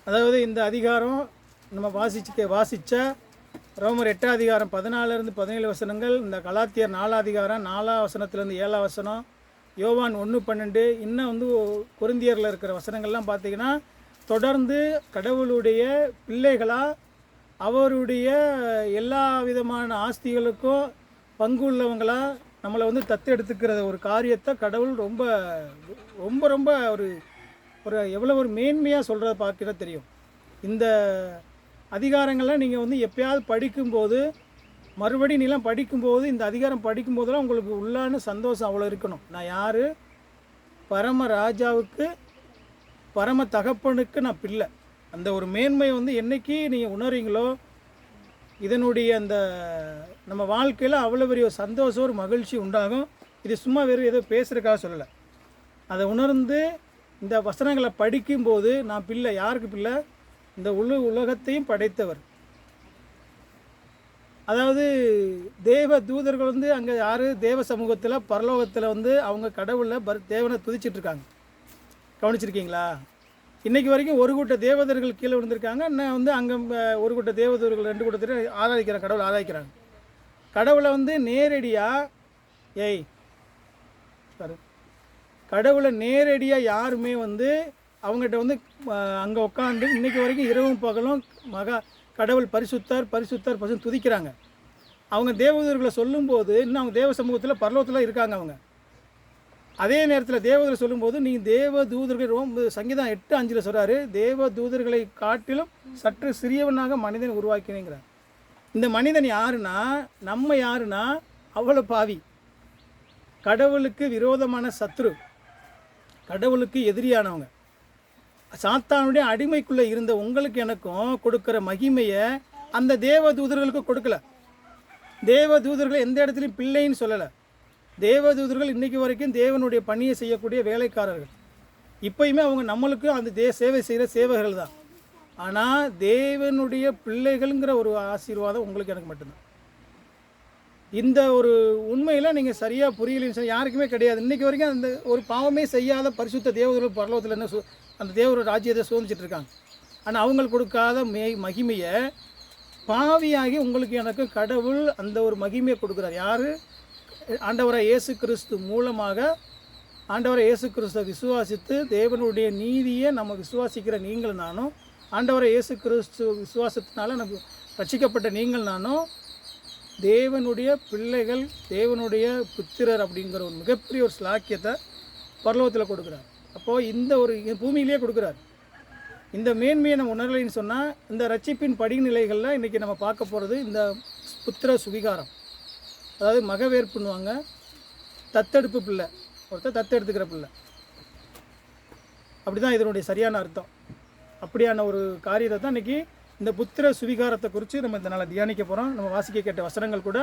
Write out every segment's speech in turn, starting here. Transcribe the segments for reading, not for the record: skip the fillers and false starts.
அதாவது இந்த அதிகாரம் நம்ம வாசித்த ரோமர் 8 அதிகாரம் 14 17 வசனங்கள், இந்த கலாத்தியர் 4 அதிகாரம் 4 வசனத்துலேருந்து 7 வசனம், யோவான் 1:12, இன்னும் கொரிந்தியரில் இருக்கிற வசனங்கள்லாம் பார்த்திங்கன்னா தொடர்ந்து கடவுளுடைய பிள்ளைகளாக அவருடைய எல்லா விதமான ஆஸ்திகளுக்கும் பங்கு உள்ளவங்களாக நம்மளை தத்தெடுத்துக்கிற ஒரு காரியத்தை கடவுள் ரொம்ப ரொம்ப ரொம்ப ஒரு எவ்வளோ ஒரு மேன்மையாக சொல்கிறத பார்க்கிற தெரியும். இந்த அதிகாரங்கள்லாம் நீங்கள் எப்பயாவது படிக்கும்போது மறுபடியும் நீலாம் படிக்கும்போது இந்த அதிகாரம் படிக்கும்போதெல்லாம் உங்களுக்கு உள்ளான சந்தோஷம் அவ்வளோ இருக்கணும். நான் யார்? பரம ராஜாவுக்கு பரம தகப்பனுக்கு நான் பிள்ளை. அந்த ஒரு மேன்மை என்றைக்கு நீங்கள் உணர்றீங்களோ இதனுடைய அந்த நம்ம வாழ்க்கையில் அவ்வளோ பெரிய ஒரு சந்தோஷம் ஒரு மகிழ்ச்சி உண்டாகும். இது சும்மா வெறும் ஏதோ பேசுகிறதுக்காக சொல்லலை. அதை உணர்ந்து இந்த வசனங்களை படிக்கும்போது நான் பிள்ளை. யாருக்கு பிள்ளை? இந்த உலகத்தையும் படைத்தவர். அதாவது தேவ தூதர்கள் அங்கே யார்? தேவ சமூகத்தில் பரலோகத்தில் அவங்க கடவுளில் தேவனை துதிச்சிட்ருக்காங்க. கவனிச்சிருக்கீங்களா? இன்றைக்கி வரைக்கும் ஒரு கூட்ட தேவதர்கள் கீழே விழுந்திருக்காங்க. இன்னும் அங்கே ஒரு கூட்ட தேவதர்கள் 2 கூட்டத்தில் ஆராதிக்கிறாங்க, கடவுளை ஆராதிக்கிறாங்க. கடவுளை நேரடியாக கடவுளை நேரடியாக யாருமே அவங்ககிட்ட அங்கே உட்காந்து இன்றைக்கி வரைக்கும் இரவும் பகலும் கடவுள் பரிசுத்தர் பரிசுத்தர் பரிசு துதிக்கிறாங்க. அவங்க தேவதூர்களை சொல்லும்போது இன்னும் அவங்க தேவ சமூகத்தில் பரலோகத்தில் இருக்காங்க. அவங்க அதே நேரத்தில் தேவதூதர் சொல்லும்போது நீங்கள் தேவ தூதர்கள் சங்கீதம் 8:5 சொல்கிறாரு, தேவ தூதர்களை காட்டிலும் சற்று சிறியவனாக மனிதன் உருவாக்கினேங்கிறார். இந்த மனிதன் யாருன்னா நம்ம யாருன்னா அவ்வளோ பாவி, கடவுளுக்கு விரோதமான சத்ரு, கடவுளுக்கு எதிரியானவங்க. சாத்தானுடைய அடிமைக்குள்ளே இருந்த உங்களுக்கு எனக்கும் கொடுக்குற மகிமையை அந்த தேவ தூதர்களுக்கு கொடுக்கல. தேவ தூதர்கள் எந்த இடத்துலையும் பிள்ளைன்னு சொல்லலை. தேவதூதர்கள் இன்றைக்கி வரைக்கும் தேவனுடைய பணியை செய்யக்கூடிய வேலைக்காரர்கள். இப்போயுமே அவங்க நம்மளுக்கு அந்த சேவை செய்கிற சேவகர்கள் தான். ஆனால் தேவனுடைய பிள்ளைகள்ங்கிற ஒரு ஆசீர்வாதம் உங்களுக்கு எனக்கு மட்டும்தான். இந்த ஒரு உண்மையில் நீங்கள் சரியாக புரியலைன்னு சொல்லி யாருக்குமே கிடையாது. இன்றைக்கி வரைக்கும் அந்த ஒரு பாவமே செய்யாத பரிசுத்த தேவதூர்கள் பரலோகத்தில் என்ன அந்த தேவரோட ராஜ்யத்தை சோதிச்சுட்டு இருக்காங்க. ஆனால் அவங்களுக்கு கொடுக்காத மகிமையை பாவியாகி உங்களுக்கு எனக்கு கடவுள் அந்த ஒரு மகிமையை கொடுக்குறார். யார்? ஆண்டவராக இயேசு கிறிஸ்து மூலமாக ஆண்டவராக இயேசு கிறிஸ்துவை விசுவாசித்து தேவனுடைய நீதியை நம்ம விசுவாசிக்கிற நீங்கள் நானும், ஆண்டவராக இயேசு கிறிஸ்து விசுவாசத்தினால நம்ம ரட்சிக்கப்பட்ட நீங்கள் நானும் தேவனுடைய பிள்ளைகள், தேவனுடைய புத்திரர் அப்படிங்கிற ஒரு மிகப்பெரிய ஒரு ஸ்லாக்கியத்தை பரலோகத்தில் கொடுக்குறார். அப்போது இந்த ஒரு பூமியிலேயே கொடுக்குறார். இந்த மேன்மையை நம்ம உணரலைன்னு சொன்னால் இந்த ரட்சிப்பின் படிநிலைகளில் இன்றைக்கி நம்ம பார்க்க போகிறது இந்த புத்திர சுவிகாரம். அதாவது மகவேற்புன்னுவாங்க, தத்தெடுப்பு பிள்ளை, ஒருத்தர் தத்தெடுத்துக்கிற பிள்ளை. அப்படி தான் இதனுடைய சரியான அர்த்தம். அப்படியான ஒரு காரியத்தை தான் இன்றைக்கி இந்த புத்திர சுவிகாரத்தை குறித்து நம்ம இந்த நாளில் தியானிக்க போகிறோம். நம்ம வாசிக்க கேட்ட வசனங்கள் கூட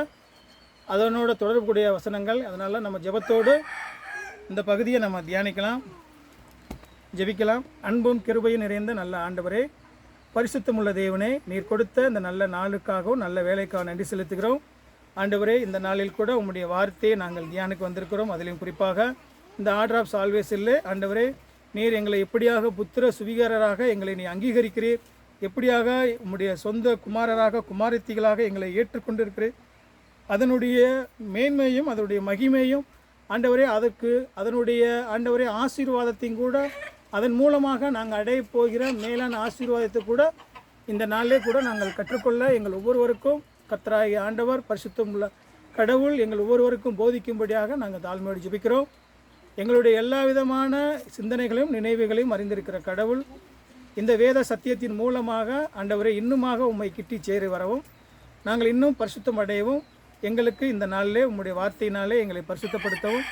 அதனோட தொடர்புடைய வசனங்கள். அதனால் நம்ம ஜெபத்தோடு இந்த பகுதியை நம்ம தியானிக்கலாம், ஜெபிக்கலாம். அன்பும் கிருபையும் நிறைந்த நல்ல ஆண்டவரே, பரிசுத்தமுள்ள தேவனே, நீர் கொடுத்த இந்த நல்ல நாளுக்காகவும் நல்ல வேலைக்காக நன்றி செலுத்துகிறோம். ஆண்டவரே, இந்த நாளில் கூட உம்முடைய வார்த்தையை நாங்கள் தியானுக்கு வந்திருக்கிறோம். அதிலும் குறிப்பாக இந்த ஆர்டர் ஆஃப் சால்வேஸ் இல்லை ஆண்டவரே, நீர் எங்களை எப்படியாக புத்திர சுவிகாரராக எங்களை நீ அங்கீகரிக்கிறீர், எப்படியாக உம்முடைய சொந்த குமாரராக குமாரத்திகளாக எங்களை ஏற்றுக்கொண்டிருக்கிறீர், அதனுடைய மேன்மையும் அதனுடைய மகிமையும் ஆண்டவரே, அதனுடைய ஆண்டவரே ஆசீர்வாதத்தையும் கூட அதன் மூலமாக நாங்கள் அடைய போகிற மேலான ஆசீர்வாதத்தை கூட இந்த நாளிலே கூட நாங்கள் கற்றுக்கொள்ள எங்கள் ஒவ்வொருவருக்கும் கர்த்தராகிய ஆண்டவர் பரிசுத்தம் உள்ள கடவுள் எங்கள் ஒவ்வொருவருக்கும் போதிக்கும்படியாக நாங்கள் தாழ்மையோடு ஜெபிக்கிறோம். எங்களுடைய எல்லா விதமான சிந்தனைகளையும் நினைவுகளையும் அறிந்திருக்கிற கடவுள் இந்த வேத சத்தியத்தின் மூலமாக ஆண்டவரை இன்னுமாக உம்மை கிட்டி சேரி வரவும், நாங்கள் இன்னும் பரிசுத்தம் அடையவும், எங்களுக்கு இந்த நாளிலே உம்முடைய வார்த்தையினாலே எங்களை பரிசுத்தப்படுத்தவும்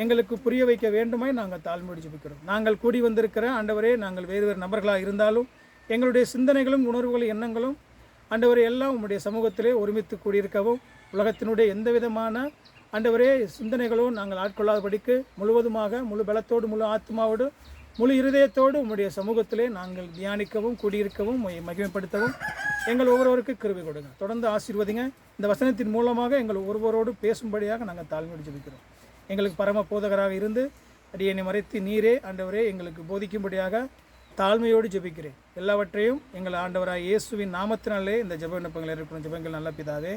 எங்களுக்கு புரிய வைக்க வேண்டுமாய் நாங்கள் தாழ்மையோடு ஜெபிக்கிறோம். நாங்கள் கூடி வந்திருக்கிற ஆண்டவரே, நாங்கள் வேறு வேறு நபர்களாக இருந்தாலும் எங்களுடைய சிந்தனைகளும் உணர்வுகளும் எண்ணங்களும் ஆண்டவரே எல்லாம் உம்முடைய சமூகத்திலே ஒருமித்து கூடியிருக்கவும், உலகத்தினுடைய எந்த விதமான ஆண்டவரே சிந்தனைகளும் நாங்கள் ஆட்கொள்ளாதபடிக்கு முழுவதுமாக முழு பலத்தோடு முழு ஆத்மாவோடு முழு இருதயத்தோடு உம்முடைய சமூகத்திலே நாங்கள் தியானிக்கவும் கூடியிருக்கவும் மகிமைப்படுத்தவும் எங்கள் ஒவ்வொருவருக்கு கிருபை கொடுங்க. தொடர்ந்து ஆசீர்வதிங்க. இந்த வசனத்தின் மூலமாக எங்கள் ஒருவரோடு பேசும்படியாக நாங்கள் தாழ்மையோடு ஜெபிக்கிறோம். எங்களுக்கு பரம போதகராக இருந்து அடியனை மறைத்து நீரே ஆண்டவரே எங்களுக்கு போதிக்கும்படியாக தாழ்மையோடு ஜெபிக்கிறேன். எல்லாவற்றையும் எங்கள் ஆண்டவராக இயேசுவின் நாமத்தினாலே இந்த ஜெப விண்ணப்பங்கள் இருக்கிற ஜெபங்கள் நல்ல பிதாவே,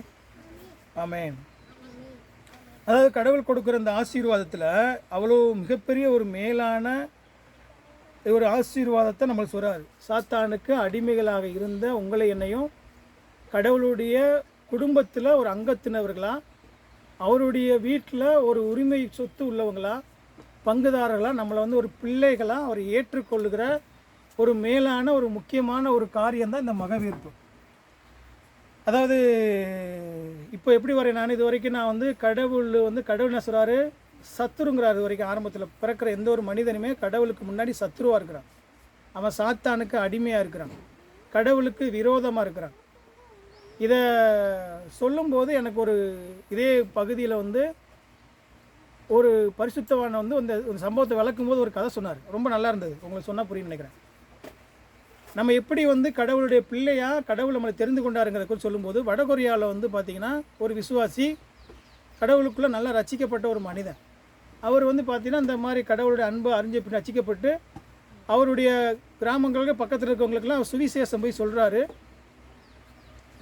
ஆமென். அதாவது கடவுள் கொடுக்குற இந்த ஆசீர்வாதத்தில் அவ்வளோ மிகப்பெரிய ஒரு மேலான ஒரு ஆசீர்வாதத்தை நம்மளுக்கு சொல்கிறார். சாத்தானுக்கு அடிமைகளாக இருந்த உங்களை என்னையும் கடவுளுடைய குடும்பத்தில் ஒரு அங்கத்தினவர்களாக, அவருடைய வீட்டில் ஒரு உரிமை சொத்து உள்ளவங்களா, பங்குதாரர்களாக, நம்மளை வந்து ஒரு பிள்ளைகளாக அவர் ஏற்றுக்கொள்ளுகிற ஒரு மேலான ஒரு முக்கியமான ஒரு காரியம்தான் இந்த மகவீர்ப்பு. அதாவது இப்போ எப்படி வரேன் நான், இது வரைக்கும் நான் வந்து கடவுள் என்ன சொல்கிறாரு, சத்துருங்கிறார். இது வரைக்கும் ஆரம்பத்தில் பிறக்கிற எந்த ஒரு மனிதனுமே கடவுளுக்கு முன்னாடி சத்துருவாக இருக்கிறான். அவன் சாத்தானுக்கு அடிமையாக இருக்கிறான், கடவுளுக்கு விரோதமாக இருக்கிறான். இதை சொல்லும்போது எனக்கு ஒரு இதே பகுதியில் ஒரு பரிசுத்தவான இந்த சம்பவத்தை விளக்கும் போது ஒரு கதை சொன்னார். ரொம்ப நல்லா இருந்தது, உங்களுக்கு சொன்னால் புரியும் நினைக்கிறேன். நம்ம எப்படி கடவுளுடைய பிள்ளையாக கடவுள் நம்மளை தெரிந்து கொண்டாருங்கிறத குறித்து சொல்லும்போது, வடகொரியாவில் பார்த்திங்கன்னா ஒரு விசுவாசி கடவுளுக்குள்ளே நல்லா ரசிக்கப்பட்ட ஒரு மனிதன். அவர் பார்த்திங்கன்னா இந்த மாதிரி கடவுளுடைய அன்பை அறிஞ்ச பின் ரசிக்கப்பட்டு அவருடைய கிராமங்களுக்கு பக்கத்தில் இருக்கவங்களுக்கெல்லாம் சுவிசேஷம் போய் சொல்கிறாரு.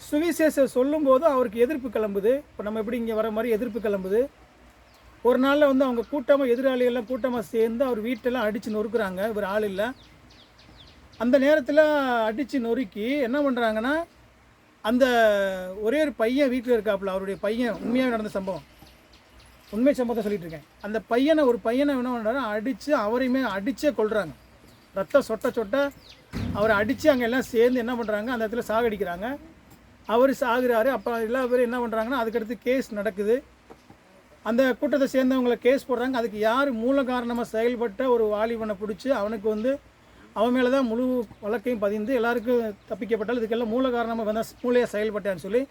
சுவிசேஷம் சொல்லும்போது அவருக்கு எதிர்ப்பு கிளம்புது. இப்போ நம்ம எப்படி இங்கே வர மாதிரி எதிர்ப்பு கிளம்புது. ஒரு நாளில் அவங்க கூட்டமாக எதிராளிகள்லாம் கூட்டமாக சேர்ந்து அவர் வீட்டெல்லாம் அடித்து நொறுக்குறாங்க. இவர் ஆள் இல்லை. அந்த நேரத்தில் அடித்து நொறுக்கி என்ன பண்ணுறாங்கன்னா, அந்த ஒரே ஒரு பையன் வீட்டில் இருக்காப்புல, அவருடைய பையன், உண்மையாக நடந்த சம்பவம், உண்மை சம்பவத்தை சொல்லிகிட்டு இருக்கேன். அந்த ஒரு பையனை என்ன பண்ணுறாரு, அடித்து அவரையுமே அடித்தே கொள்கிறாங்க. ரத்தம் சொட்ட அவரை அடித்து அங்கே எல்லாம் சேர்ந்து என்ன பண்ணுறாங்க, அந்த இடத்துல சாகடிக்கிறாங்க. அவர் சாகுறாரு. அப்போ எல்லா பேரும் என்ன பண்ணுறாங்கன்னா, அதுக்கடுத்து கேஸ் நடக்குது. அந்த கூட்டத்தை சேர்ந்தவங்களை கேஸ் போடுறாங்க. அதுக்கு யார் மூல காரணமாக செயல்பட்ட ஒரு வாலிபனை பிடிச்சி அவனுக்கு அவன் மேலே தான் முழு வழக்கையும் பதிந்து எல்லாருக்கும் தப்பிக்கப்பட்டால் இதுக்கெல்லாம் மூல காரணமாக வந்தால் மூளையாக செயல்பட்டான்னு சொல்லி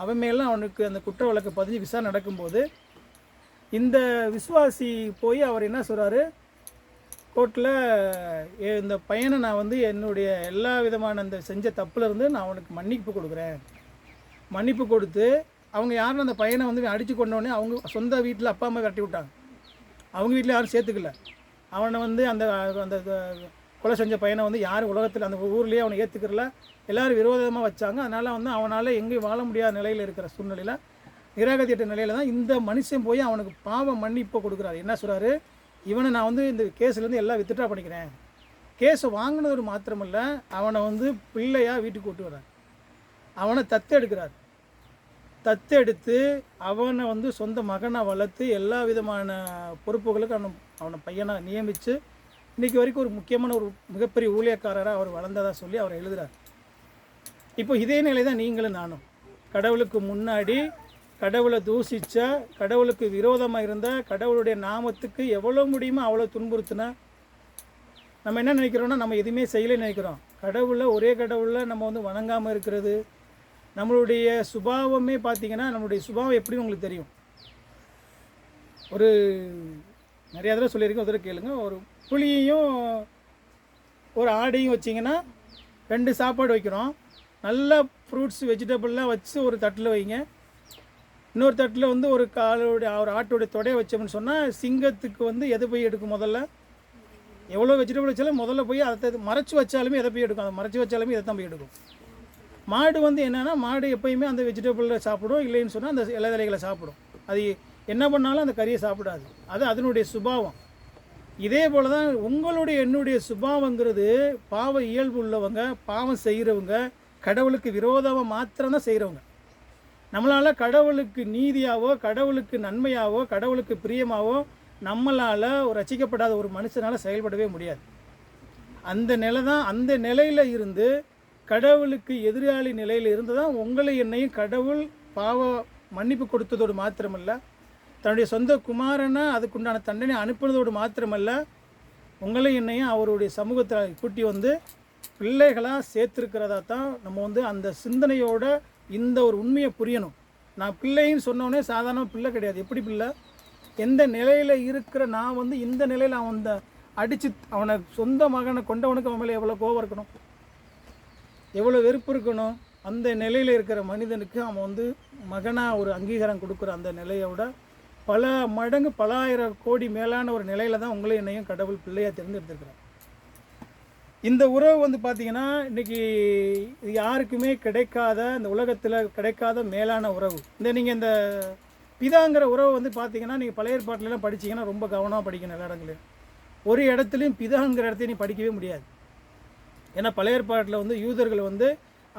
அவன் மேலாம் அவனுக்கு அந்த குற்ற வழக்கு பதிஞ்சு விசாரணை நடக்கும்போது இந்த விசுவாசி போய் அவர் என்ன சொல்கிறாரு, கோர்ட்டில் இந்த பையனை நான் என்னுடைய எல்லா விதமான அந்த செஞ்ச தப்புலேருந்து நான் அவனுக்கு மன்னிப்பு கொடுக்குறேன். மன்னிப்பு கொடுத்து அவங்க யாரும் அந்த பையனை அடித்து கொண்டோடனே அவங்க சொந்த வீட்டில் அப்பா அம்மா கட்டி விட்டாங்க. அவங்க வீட்டில் யாரும் சேர்த்துக்கல. அவனை அந்த அந்த கொலை செஞ்ச பையனை யாரும் உலகத்தில் அந்த ஊர்லேயே அவனை ஏற்றுக்கிறல, எல்லோரும் விரோதமாக வச்சாங்க. அதனால் அவனால் எங்கேயும் வாழ முடியாத நிலையில் இருக்கிற சூழ்நிலையில், நிராகரித்த நிலையில் தான் இந்த மனுஷன் போய் அவனுக்கு பாவ மன்னிப்பு கொடுக்குறாரு. என்ன சொல்கிறாரு, இவனை நான் இந்த கேஸ்லேருந்து எல்லாம் வித்ட்ரா பண்ணிக்கிறேன். கேஸை வாங்கினது மாத்திரமில்ல, அவனை பிள்ளையாக வீட்டுக்கு கூட்டு வர்றார். அவனை தத்தெடுக்கிறார். தத்தெடுத்து அவனை சொந்த மகனாக வளர்த்து எல்லா விதமான பொறுப்புகளுக்கும் அவனை பையனாக நியமித்து இன்றைக்கி வரைக்கும் ஒரு முக்கியமான ஒரு மிகப்பெரிய ஊழியக்காரராக அவர் வளர்ந்ததாக சொல்லி அவர் எழுதுகிறார். இப்போ இதே நிலை தான் நீங்களும் நானும். கடவுளுக்கு முன்னாடி கடவுளை தூஷித்த, கடவுளுக்கு விரோதமாக இருந்த, கடவுளுடைய நாமத்துக்கு எவ்வளோ முடியுமோ அவ்வளோ துன்புறுத்தின நம்ம என்ன நினைக்கிறோன்னா, நம்ம எதுவுமே செய்யலைன்னு நினைக்கிறோம். கடவுளை, ஒரே கடவுளில் நம்ம வணங்காமல் இருக்கிறது. நம்மளுடைய சுபாவமே பார்த்திங்கன்னா, நம்மளுடைய சுபாவம் எப்படின்னு உங்களுக்கு தெரியும். ஒரு நிறையா தடவை சொல்லியிருக்கேன், ஒரு தடவை கேளுங்க. ஒரு புளியையும் ஒரு ஆடையும் வச்சிங்கன்னா 2 சாப்பாடு வைக்கிறோம். நல்லா ஃப்ரூட்ஸ் வெஜிடபிள்லாம் வச்சு ஒரு தட்டில் வைங்க. இன்னொரு தட்டில் ஒரு ஒரு ஆட்டோடைய தொடையை வச்சோம்னு சொன்னால் சிங்கத்துக்கு எதை போய் எடுக்கும், முதல்ல எவ்வளோ வெஜிடபிள் வச்சாலும் முதல்ல போய் அதை மறைச்சி வச்சாலுமே எதை போய் எடுக்கும், அதை மறைச்சி வச்சாலுமே இதை தான் போய் எடுக்கும். மாடு என்னென்னா, மாடு எப்போயுமே அந்த வெஜிடபிளில் சாப்பிடும், இல்லைன்னு சொன்னால் அந்த இலைதலைகளை சாப்பிடும். அது என்ன பண்ணாலும் அந்த கறியை சாப்பிடாது. அது அதனுடைய சுபாவம். இதே போல் தான் உங்களுடைய என்னுடைய சுபாவங்கிறது, பாவ இயல்பு உள்ளவங்க, பாவம் செய்கிறவங்க, கடவுளுக்கு விரோதமாக மாத்திரம்தான் செய்கிறவங்க. நம்மளால் கடவுளுக்கு நீதியாவோ, கடவுளுக்கு நன்மையாவோ, கடவுளுக்கு பிரியமாவோ நம்மளால் ஒரு ரசிக்கப்படாத ஒரு மனுஷனால் செயல்படவே முடியாது. அந்த நிலை தான். அந்த நிலையில் இருந்து கடவுளுக்கு எதிராளி நிலையில் இருந்து தான் உங்களை என்னையும் கடவுள் பாவ மன்னிப்பு கொடுத்ததோடு மாத்திரமல்ல, தன்னுடைய சொந்த குமாரனை அதுக்குண்டான தண்டனை அனுப்புனதோடு மாத்திரமல்ல, உங்களை என்னையும் அவருடைய சமூகத்தில் கூட்டி பிள்ளைகளாக சேர்த்துருக்கிறதா தான் நம்ம அந்த சிந்தனையோட இந்த ஒரு உண்மையை புரியணும். நான் பிள்ளைன்னு சொன்னோடனே சாதாரண பிள்ளை கிடையாது. எப்படி பிள்ளை, எந்த நிலையில் இருக்கிற நான் இந்த நிலையில் அவன் அடித்து அவனை சொந்த மகனை கொண்டவனுக்கு அவன் மேலே எவ்வளோ கோபம் இருக்கணும், எவ்வளோ வெறுப்பு இருக்கணும். அந்த நிலையில் இருக்கிற மனிதனுக்கு அவன் மகனாக ஒரு அங்கீகாரம் கொடுக்குற அந்த நிலையோட பல மடங்கு, பல ஆயிரம் கோடி மேலான ஒரு நிலையில் தான் உங்களையும் என்னையும் கடவுள் பிள்ளையாக தேர்ந்தெடுத்திருக்கிறார். இந்த உறவு வந்து பார்த்திங்கன்னா இன்றைக்கி இது யாருக்குமே கிடைக்காத, இந்த உலகத்தில் கிடைக்காத மேலான உறவு. நீங்கள் இந்த பிதாங்கிற உறவு வந்து பார்த்திங்கன்னா நீங்கள் பழைய ஏற்பாட்டிலலாம் படிச்சிங்கன்னா ரொம்ப கவனமாக படிக்கணும். எல்லா இடங்களையும் ஒரு இடத்துலையும் பிதாங்கிற இடத்தையும் நீ படிக்கவே முடியாது. ஏன்னா பழைய ஏற்பாட்டில் வந்து யூதர்கள் வந்து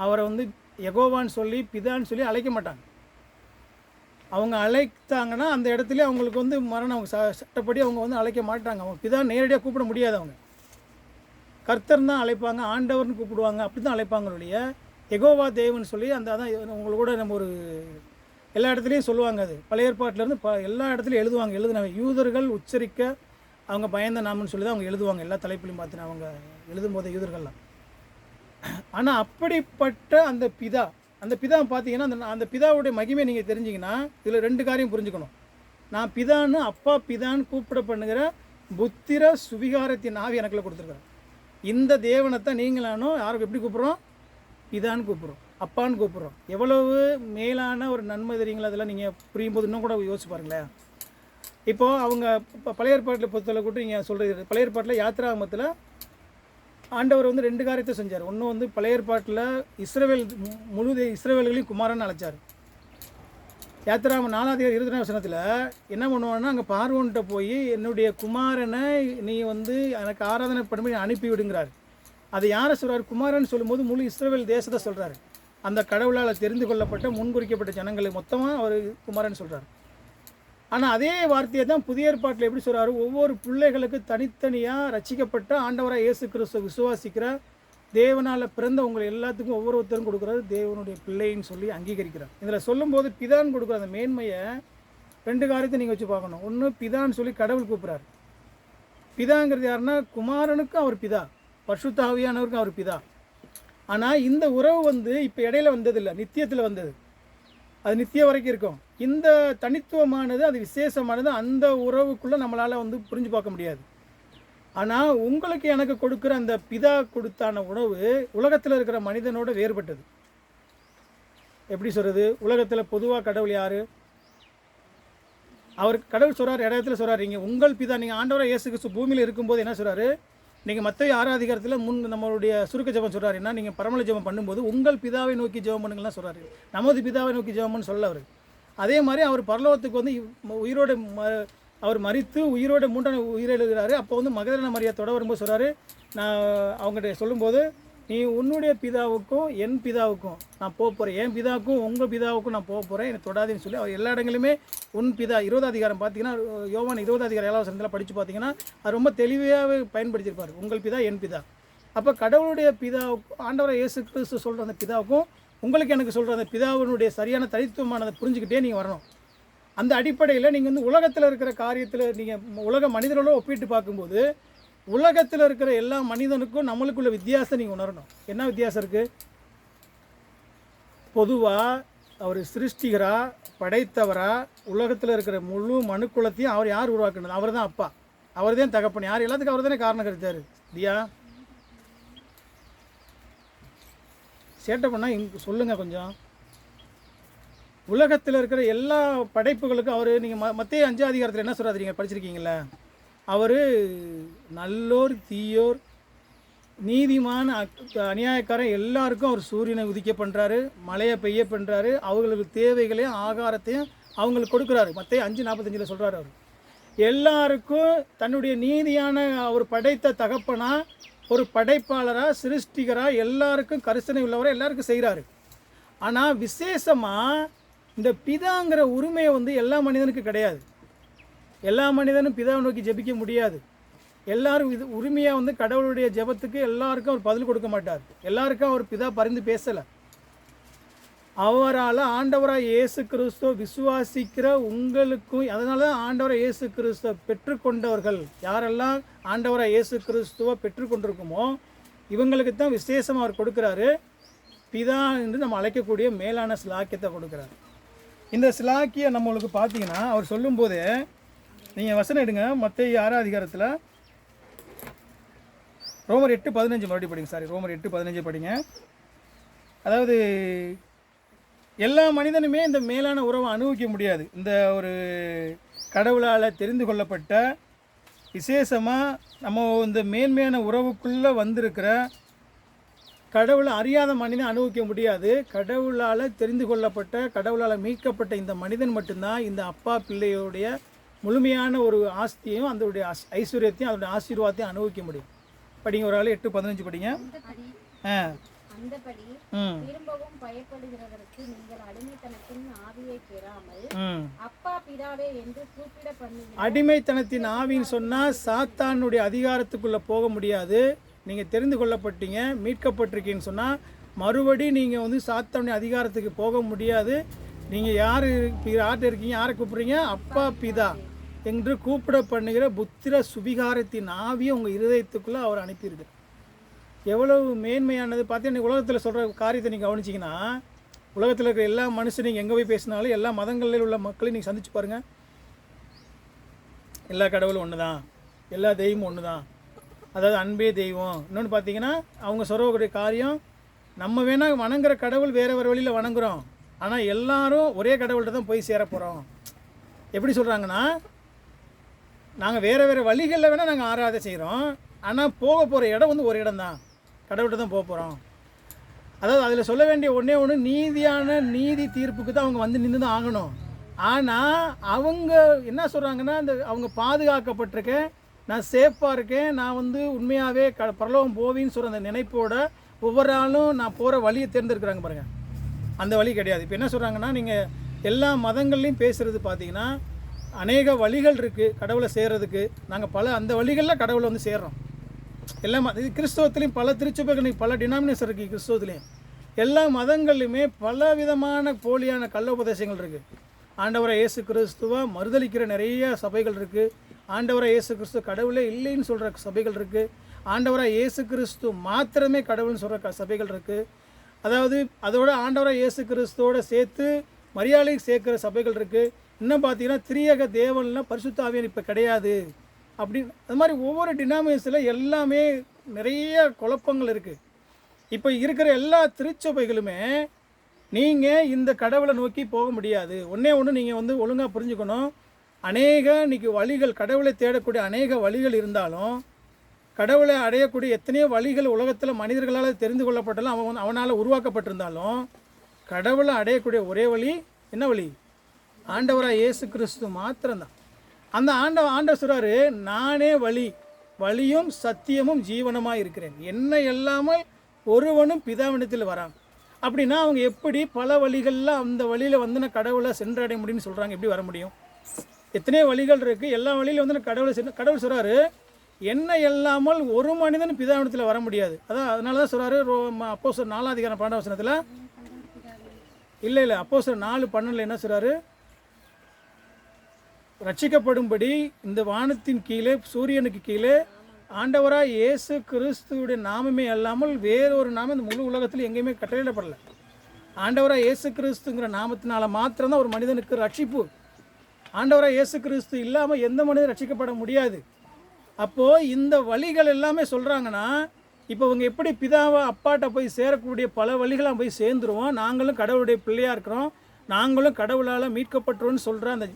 அவரை வந்து யெகோவான்னு சொல்லி பிதான்னு சொல்லி அழைக்க மாட்டாங்க. அவங்க அழைத்தாங்கன்னா அந்த இடத்துல அவங்களுக்கு வந்து மரணம், அவங்க சட்டப்படி அவங்க வந்து அழைக்க மாட்டாங்க. அவங்க பிதா நேரடியாக கூப்பிட முடியாது. அவங்க கர்த்தர் தான் அழைப்பாங்க, ஆண்டவர்னு கூப்பிடுவாங்க, அப்படி தான் அழைப்பாங்களுடைய யெகோவா தேவன் சொல்லி அந்த அதான் உங்களுக்கு கூட நம்ம ஒரு எல்லா இடத்துலையும் சொல்லுவாங்க. அது பழைய ஏற்பாட்டிலேருந்து எல்லா இடத்துலையும் எழுதுனாங்க. யூதர்கள் உச்சரிக்க அவங்க பயந்த நாமன்னு சொல்லி தான் அவங்க எழுதுவாங்க. எல்லா தலைப்புலையும் பார்த்தினா அவங்க எழுதும்போது யூதர்கள்லாம். ஆனால் அப்படிப்பட்ட அந்த பிதா பார்த்தீங்கன்னா அந்த பிதாவுடைய மகிமை நீங்கள் தெரிஞ்சிங்கன்னா இதில் 2 காரியம் புரிஞ்சுக்கணும். நான் பிதான்னு அப்பா பிதான்னு கூப்பிட பண்ணுகிற புத்திர சுவிகாரத்தின் ஆவி எனக்குள்ள கொடுத்துருக்குறேன். இந்த தேவனைத்தான் நீங்களானோ யாருக்கு எப்படி கூப்பிட்றோம்? பிதான்னு கூப்பிட்றோம், அப்பான்னு கூப்பிட்றோம். எவ்வளவு மேலான ஒரு நன்மை தெரியுங்களா? அதெல்லாம் நீங்கள் புரியும் போது இன்னும் கூட யோசிச்சு பாருங்களேன். இப்போது அவங்க பழைய ஏற்பாட்டில் பொறுத்தவரை கூட நீங்கள் சொல்கிறது, பழைய ஏற்பாட்டில் யாத்திராகமத்தில் ஆண்டவர் வந்து 2 காரியத்தை செஞ்சார். ஒன்று வந்து பழைய ஏற்பாட்டில் முழு இஸ்ரவேல்களையும் குமாரன் அழைச்சார். யாத்திராகமம் 4:22 என்ன பண்ணுவான்னா, அங்கே பார்வோன்கிட்ட போய் என்னுடைய குமாரனை நீ வந்து எனக்கு ஆராதனை பண்ணி அனுப்பி விடுங்கிறார். அதை யாரை சொல்கிறார்? குமாரன் சொல்லும்போது முழு இஸ்ரவேல் தேசத்தை சொல்கிறார். அந்த கடவுளால் தெரிந்து கொள்ளப்பட்ட முன்குறிக்கப்பட்ட ஜனங்களை மொத்தமாக அவர் குமாரன் சொல்கிறார். ஆனால் அதே வார்த்தையை தான் புதிய ஏற்பாட்டில் எப்படி சொல்கிறாரு? ஒவ்வொரு பிள்ளைகளுக்கு தனித்தனியாக ரட்சிக்கப்பட்ட ஆண்டவராக இயேசு கிறிஸ்துவை விசுவாசிக்கிற தேவனால் பிறந்த உங்களை எல்லாத்துக்கும் ஒவ்வொருத்தரும் கொடுக்குறாரு தேவனுடைய பிள்ளைன்னு சொல்லி அங்கீகரிக்கிறார். இதில் சொல்லும்போது பிதான்னு கொடுக்குற அந்த மேன்மையை 2 காரியத்தை நீங்கள் வச்சு பார்க்கணும். ஒன்று, பிதான்னு சொல்லி கடவுள் கூப்பிட்றாரு. பிதாங்கிறது யாருன்னா குமாரனுக்கும் அவர் பிதா, பரிசுத்த ஆவியானவருக்கும் அவர் பிதா. ஆனால் இந்த உறவு வந்து இப்போ இடையில வந்ததில்லை, நித்தியத்தில் வந்தது. அது நித்திய வரைக்கும் இருக்கும். இந்த தனித்துவமானது, அது விசேஷமானது, அந்த உறவுக்குள்ளே நம்மளால் வந்து புரிஞ்சு பார்க்க முடியாது. ஆனால் உங்களுக்கு எனக்கு கொடுக்குற அந்த பிதா கொடுத்தான உணவு உலகத்தில் இருக்கிற மனிதனோட வேறுபட்டது. எப்படி சொல்கிறது? உலகத்தில் பொதுவாக கடவுள் யார்? அவர் கடவுள் சொல்கிறார், இடத்துல சொல்கிறார், நீங்கள் உங்கள் பிதா, நீங்கள் ஆண்டவராக இயேசு கிறிஸ்து பூமியில் இருக்கும்போது என்ன சொல்கிறாரு? நீங்கள் மத்திய 6 அதிகாரத்தில் நம்மளுடைய சுருக்க ஜெபம் சொல்கிறார். என்ன? நீங்கள் பரமல ஜெபம் பண்ணும்போது உங்கள் பிதாவை நோக்கி ஜெபம் பண்ணுங்கள்லாம் சொல்கிறாரு. நமது பிதாவை நோக்கி ஜெபம்னு சொல்ல அவர். அதே மாதிரி அவர் பரலோகத்துக்கு வந்து உயிரோடு அவர் மரித்து உயிரோடு 3ஆம் உயிரெழுகிறாரு. அப்போ வந்து மகதலேனா மரியாத்தோட வரும்போது சொல்கிறாரு, நான் அவங்ககிட்ட சொல்லும்போது, நீ உன்னுடைய பிதாவுக்கும் என் பிதாவுக்கும் நான் போக போகிறேன், என் பிதாவுக்கும் உங்கள் பிதாவுக்கும் நான் போக போகிறேன், என்னை தொடாதுன்னு சொல்லி அவர் எல்லா இடங்களுமே உன் பிதா 20 அதிகாரம் பார்த்தீங்கன்னா, யோவான் 20 அதிகாரம் 7வது வசனத்தில் படித்து பார்த்தீங்கன்னா அது ரொம்ப தெளிவாகவே பயன்படுத்தியிருப்பார். உங்கள் பிதா என் பிதா. அப்போ கடவுளுடைய பிதாவுக்கும் ஆண்டவராக இயேசு கிறிஸ்து சொல்கிற அந்த பிதாவுக்கும் உங்களுக்கு எனக்கு சொல்கிற அந்த பிதாவினுடைய சரியான தனித்துவமானதை புரிஞ்சுக்கிட்டே நீங்கள் வரணும். அந்த அடிப்படையில் நீங்கள் வந்து உலகத்தில் இருக்கிற காரியத்தில் நீங்கள் உலக மனிதர்களோட ஒப்பிட்டு பார்க்கும்போது உலகத்தில் இருக்கிற எல்லா மனிதனுக்கும் நம்மளுக்குள்ள வித்தியாசம் நீங்கள் உணரணும். என்ன வித்தியாசம் இருக்குது? பொதுவாக அவர் சிருஷ்டிகரா, படைத்தவரா, உலகத்தில் இருக்கிற முழு மனுக்குலத்தையும் அவர் யார் உருவாக்குனது? அவர் தான் அப்பா, அவர் தான் தகப்பன். யார் எல்லாத்துக்கும் அவர் தானே காரணம் கிடைத்தார். தியா சேட்டை பண்ணால் இங்கே சொல்லுங்கள் கொஞ்சம். உலகத்தில் இருக்கிற எல்லா படைப்புகளுக்கும் அவர், நீங்கள் மத்திய 5 அதிகாரத்தில் என்ன சொல்கிறாரு? நீங்கள் படிச்சிருக்கீங்கள? அவர் நல்லோர் தீயோர் நீதிமான அநியாயக்காரன் எல்லாருக்கும் அவர் சூரியனை உதிக்க பண்ணுறாரு, மழையை பெய்ய பண்ணுறாரு, அவங்களுக்கு தேவைகளையும் ஆகாரத்தையும் அவங்களுக்கு கொடுக்குறாரு. மத்திய 5:45 சொல்கிறார். அவர் எல்லாருக்கும் தன்னுடைய நீதியான அவர் படைத்த தகப்பனா, ஒரு படைப்பாளராக, சிருஷ்டிகராக, எல்லாருக்கும் கரிசனை உள்ளவரை எல்லாருக்கும் செய்கிறாரு. ஆனால் விசேஷமாக இந்த பிதாங்கிற உரிமையை வந்து எல்லா மனிதனுக்கும் கிடையாது. எல்லா மனிதனும் பிதாவை நோக்கி ஜெபிக்க முடியாது. எல்லாரும் இது உரிமையாக வந்து கடவுளுடைய ஜெபத்துக்கு எல்லாருக்கும் அவர் பதில் கொடுக்க மாட்டார். எல்லாருக்கும் அவர் பிதா பரிந்து பேசலை. அவரால் ஆண்டவராக இயேசு கிறிஸ்துவ விசுவாசிக்கிற உங்களுக்கும், அதனால தான் ஆண்டவராக இயேசு கிறிஸ்துவ பெற்றுக்கொண்டவர்கள் யாரெல்லாம் ஆண்டவராக இயேசு கிறிஸ்துவ பெற்றுக்கொண்டிருக்குமோ இவங்களுக்கு தான் விசேஷமாக அவர் கொடுக்குறாரு. பிதா என்று நம்ம அழைக்கக்கூடிய மேலான சிலாக்கியத்தை கொடுக்குறாரு. இந்த சிலாக்கியை நம்மளுக்கு பார்த்தீங்கன்னா அவர் சொல்லும்போது நீங்கள் வசனம் எடுங்க. மத்தேயு 6 அதிகாரத்தில் ரோமர் 8:15 மறுபடியும் படிங்க. ரோமர் 8:15 படிங்க. அதாவது எல்லா மனிதனுமே இந்த மேலான உறவை அனுபவிக்க முடியாது. இந்த ஒரு கடவுளால் தெரிந்து கொள்ளப்பட்ட விசேஷமாக நம்ம இந்த மேன்மையான உறவுக்குள்ளே வந்திருக்கிற கடவுளை அறியாத மனிதன் அனுபவிக்க முடியாது. கடவுளால் தெரிந்து கொள்ளப்பட்ட, கடவுளால் மீட்கப்பட்ட இந்த மனிதன் மட்டும்தான் இந்த அப்பா பிள்ளையோடைய முழுமையான ஒரு ஆஸ்தியையும் அதோடைய ஐஸ்வர்யத்தையும் அதோடைய ஆசீர்வாதத்தையும் அனுபவிக்க முடியும். படிங்க, ஒரு ஆள் 8:15 படிங்க. அந்தபடி திரும்பவும் பயப்படுகிறவருக்கு நீங்கள் அடிமைத்தனத்தின் ஆவியை பெறாமல் அப்பா பிதாவே என்று கூப்பிட பண்ணுங்கள். அடிமைத்தனத்தின் ஆவின்னு சொன்னால் சாத்தானுடைய அதிகாரத்துக்குள்ளே போக முடியாது. நீங்கள் தெரிந்து கொள்ளப்பட்டீங்க, மீட்கப்பட்டிருக்கீங்கன்னு சொன்னால் மறுபடி நீங்கள் வந்து சாத்தானுடைய அதிகாரத்துக்கு போக முடியாது. நீங்கள் யார்கிட்ட இருக்கீங்க, யாரை கூப்பிட்றீங்க? அப்பா பிதா என்று கூப்பிட பண்ணுகிற புத்திர சுபிகாரத்தின் ஆவியை உங்கள் இருதயத்துக்குள்ளே அவர் அனுப்பியிருக்கு. எவ்வளவு மேன்மையானது பார்த்தீங்கன்னா, உலகத்தில் சொல்கிற காரியத்தை நீங்கள் கவனிச்சிங்கன்னா, உலகத்தில் இருக்கிற எல்லா மனுஷன் நீங்கள் எங்கே போய் பேசினாலும் எல்லா மதங்களில் உள்ள மக்களையும் நீங்கள் சந்திச்சு பாருங்கள். எல்லா கடவுளும் ஒன்று தான், எல்லா தெய்வமும் ஒன்று தான், அதாவது அன்பே தெய்வம். இன்னொன்று பார்த்தீங்கன்னா, அவங்க சொல்லக்கூடிய காரியம், நம்ம வேணால் வணங்குற கடவுள் வேறு வேறு வழியில் வணங்குகிறோம், ஆனால் எல்லாரும் ஒரே கடவுள்கிட்ட தான் போய் சேர போகிறோம். எப்படி சொல்கிறாங்கன்னா, நாங்கள் வேறு வேறு வழிகளில் வேணால் நாங்கள் ஆராதனை செய்கிறோம், ஆனால் போக போகிற இடம் வந்து ஒரு இடம் தான், கடவுள்கிட்ட தான் போக போகிறோம். அதாவது அதில் சொல்ல வேண்டிய ஒன்று நீதியான நீதி தீர்ப்புக்கு தான் அவங்க வந்து நின்று தான் ஆகணும். ஆனால் அவங்க என்ன சொல்கிறாங்கன்னா, அவங்க பாதுகாக்கப்பட்டிருக்கேன், நான் சேஃபாக இருக்கேன், நான் வந்து உண்மையாகவே பரலோகம் போவின்னு சொல்கிற அந்த நினைப்போட ஒவ்வொரு ஆளும் நான் போகிற வழியை தேர்ந்தெடுக்கிறாங்க பாருங்கள். அந்த வழி கிடையாது. இப்போ என்ன சொல்கிறாங்கன்னா, நீங்கள் எல்லா மதங்கள்லையும் பேசுகிறது பார்த்தீங்கன்னா, அநேக வழிகள் இருக்குது கடவுளை சேர்கிறதுக்கு. நாங்கள் அந்த வழிகளில் கடவுளை வந்து சேர்றோம். எல்லாம் இது கிறிஸ்தவத்துலேயும் பல திருச்சபைகள், பல டினாமினேஷன் இருக்குது கிறிஸ்தவத்துலேயும். எல்லா மதங்கள்லையுமே பல விதமான போலியான கள்ள உபதேசங்கள் இருக்குது. ஆண்டவரை இயேசு கிறிஸ்துவ மறுதளிக்கிற நிறைய சபைகள் இருக்குது. ஆண்டவரை இயேசு கிறிஸ்து கடவுளே இல்லைன்னு சொல்கிற சபைகள் இருக்குது. ஆண்டவரை இயேசு கிறிஸ்து மாத்திரமே கடவுள்னு சொல்கிற சபைகள் இருக்குது. அதாவது அதோட ஆண்டவரை இயேசு கிறிஸ்துவோட சேர்த்து மரியாதையை சேர்க்குற சபைகள் இருக்குது. இன்னும் பார்த்தீங்கன்னா, திரியக தேவன்லாம் பரிசுத்த ஆவியானவர் இப்போ கிடையாது அப்படின்னு. அது மாதிரி ஒவ்வொரு டினாமினேஷனில் எல்லாமே நிறைய குழப்பங்கள் இருக்குது. இப்போ இருக்கிற எல்லா திருச்சபைகளுமே நீங்கள் இந்த கடவுளை நோக்கி போக முடியாது. ஒன்று நீங்கள் வந்து ஒழுங்காக புரிஞ்சுக்கணும். அநேக இன்றைக்கி வழிகள், கடவுளை தேடக்கூடிய அநேக வழிகள் இருந்தாலும், கடவுளை அடையக்கூடிய எத்தனையோ வழிகள் உலகத்தில் மனிதர்களால் தெரிந்து கொள்ளப்பட்டாலும் அவனால் உருவாக்கப்பட்டிருந்தாலும், கடவுளை அடையக்கூடிய ஒரே வழி என்ன வழி? ஆண்டவராக இயேசு கிறிஸ்து மாத்திரம்தான். அந்த ஆண்டவர் சொல்கிறாரு, நானே வழியும் சத்தியமும் ஜீவனமாக இருக்கிறேன், என்னை இல்லாமல் ஒருவனும் பிதாவிடத்தில் வரான். அப்படின்னா அவங்க எப்படி பல வழிகளில் அந்த வழியில் வந்து நான் கடவுளை சென்றடைய முடியும்னு சொல்கிறாங்க? எப்படி வர முடியும்? எத்தனையோ வழிகள் இருக்குது, எல்லா வழியிலும் வந்து நான் கடவுள் சொல்கிறாரு, என்னை இல்லாமல் ஒரு மனிதன் பிதாவிடத்தில் வர முடியாது. அதனால தான் சொல்கிறாரு அப்போஸ்தலர் 4:12 இல்லை அப்போஸ்தலர் 4:12 என்ன சொல்கிறாரு? ரட்சிக்கப்படும்படி இந்த வானத்தின் கீழே சூரியனுக்கு கீழே ஆண்டவராக இயேசு கிறிஸ்துவுடைய நாமமே அல்லாமல் வேறொரு நாமம் இந்த முழு உலகத்தில் எங்கேயுமே கட்டளையிடப்படலை. ஆண்டவராக இயேசு கிறிஸ்துங்கிற நாமத்தினால மாத்திரம்தான் ஒரு மனிதனுக்கு ரட்சிப்பு. ஆண்டவராக இயேசு கிறிஸ்து இல்லாமல் எந்த மனிதன் ரட்சிக்கப்பட முடியாது. அப்போது இந்த வழிகள் எல்லாமே சொல்கிறாங்கன்னா, இப்போ இவங்க எப்படி பிதாவை அப்பாட்ட போய் சேரக்கூடிய பல வழிகளாக போய் சேர்ந்துருவோம், நாங்களும் கடவுளுடைய பிள்ளையாக இருக்கிறோம், நாங்களும் கடவுளால் மீட்கப்பட்டுருவோன்னு சொல்கிற அந்த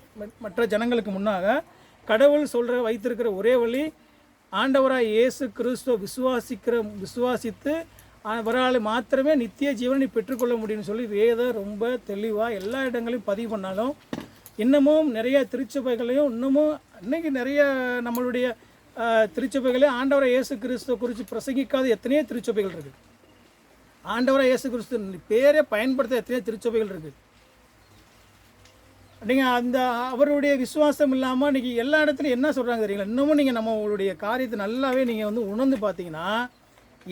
மற்ற ஜனங்களுக்கு முன்னாக கடவுள் வைத்திருக்கிற ஒரே வழி ஆண்டவராக இயேசு கிறிஸ்துவ விசுவாசித்து அவரால் மாத்திரமே நித்திய ஜீவனை பெற்றுக்கொள்ள முடியும்னு சொல்லி வேதம் ரொம்ப தெளிவாக எல்லா இடங்களையும் பதிவு பண்ணாலும், இன்னமும் நிறைய திருச்சபைகளையும் இன்னமும் இன்றைக்கி நிறைய நம்மளுடைய திருச்சபைகளையும் ஆண்டவராக இயேசு கிறிஸ்துவ குறித்து பிரசங்கிக்காத எத்தனையோ திருச்சபைகள் இருக்குது. ஆண்டவராக இயேசு கிறிஸ்து பேரை பயன்படுத்த எத்தனையோ திருச்சபைகள் இருக்குது. நீங்கள் அந்த அவருடைய விசுவாசம் இல்லாமல் இன்றைக்கி எல்லா இடத்துலையும் என்ன சொல்கிறாங்க தெரியுங்களா? இன்னமும் நீங்கள் நம்மளுடைய காரியத்தை நல்லாவே நீங்கள் வந்து உணர்ந்து பார்த்தீங்கன்னா,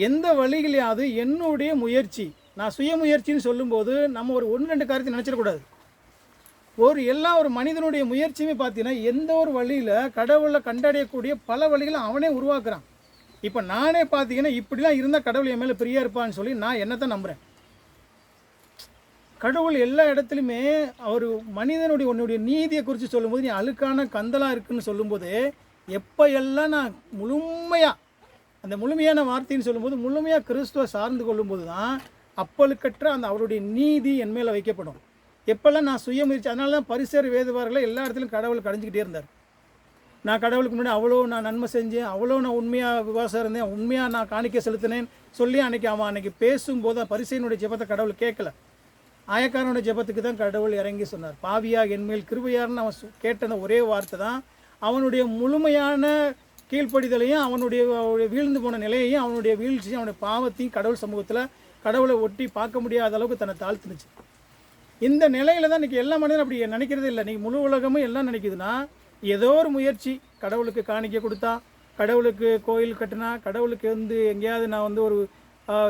எந்த வழிகளையாவது என்னுடைய முயற்சி, நான் சுய முயற்சின்னு சொல்லும்போது நம்ம ஒரு 1-2 காரியத்தை நினச்சிடக்கூடாது. ஒரு மனிதனுடைய முயற்சியுமே பார்த்தீங்கன்னா, எந்த ஒரு வழியில் கடவுளை கண்டடையக்கூடிய பல வழிகளை அவனே உருவாக்குறான். இப்போ நானே பார்த்தீங்கன்னா, இப்படிலாம் இருந்தால் கடவுள் என் மேலே பிரியா இருப்பான்னு சொல்லி நான் என்னத்தை நம்புகிறேன். கடவுள் எல்லா இடத்துலையுமே அவர் உன்னுடைய நீதியை குறித்து சொல்லும்போது, நீ அழுக்கான கந்தலாக இருக்குன்னு சொல்லும்போது, எப்போ எல்லாம் நான் அந்த முழுமையான வார்த்தைன்னு சொல்லும்போது முழுமையாக கிறிஸ்துவை சார்ந்து கொள்ளும்போது தான் அப்பழுக்கற்ற அந்த அவருடைய நீதி என் மேலே வைக்கப்படும். எப்போல்லாம் நான் சுயமுயற்சி, அதனால தான் பரிசேர் வேதவார்களை எல்லா இடத்துலையும் கடவுள் கடைஞ்சிக்கிட்டே இருந்தார். நான் கடவுளுக்கு முன்னாடி அவ்வளோ நான் நன்மை செஞ்சேன், அவ்வளோ நான் உண்மையாக விசுவாசம் இருந்தேன், உண்மையாக நான் காணிக்கை செலுத்தினேன் சொல்லி அவன் அன்றைக்கி பேசும்போது பரிசேயனுடைய ஜெபத்தை கடவுள் கேட்கல. ஆயக்காரனுடைய ஜெபத்துக்கு தான் கடவுள் இறங்கி சொன்னார். பாவியாக என்மேல் கிருபையார்னு அவன் கேட்ட அந்த ஒரே வார்த்தை தான் அவனுடைய முழுமையான கீழ்ப்படிதலையும் அவனுடைய வீழ்ந்து போன நிலையையும் அவனுடைய வீழ்ச்சியும் அவனுடைய பாவத்தையும் கடவுள் சமூகத்தில் கடவுளை ஒட்டி பார்க்க முடியாத அளவுக்கு தன்னை தாழ்த்துனுச்சு. இந்த நிலையில தான் இன்றைக்கி எல்லா மனிதனும் அப்படி நினைக்கிறதே இல்லை. இன்றைக்கி முழு உலகமும் எல்லாம் நினைக்குதுன்னா ஏதோ ஒரு முயற்சி, கடவுளுக்கு காணிக்க கொடுத்தா, கடவுளுக்கு கோயில் கட்டினா, கடவுளுக்கு எங்கேயாவது நான் ஒரு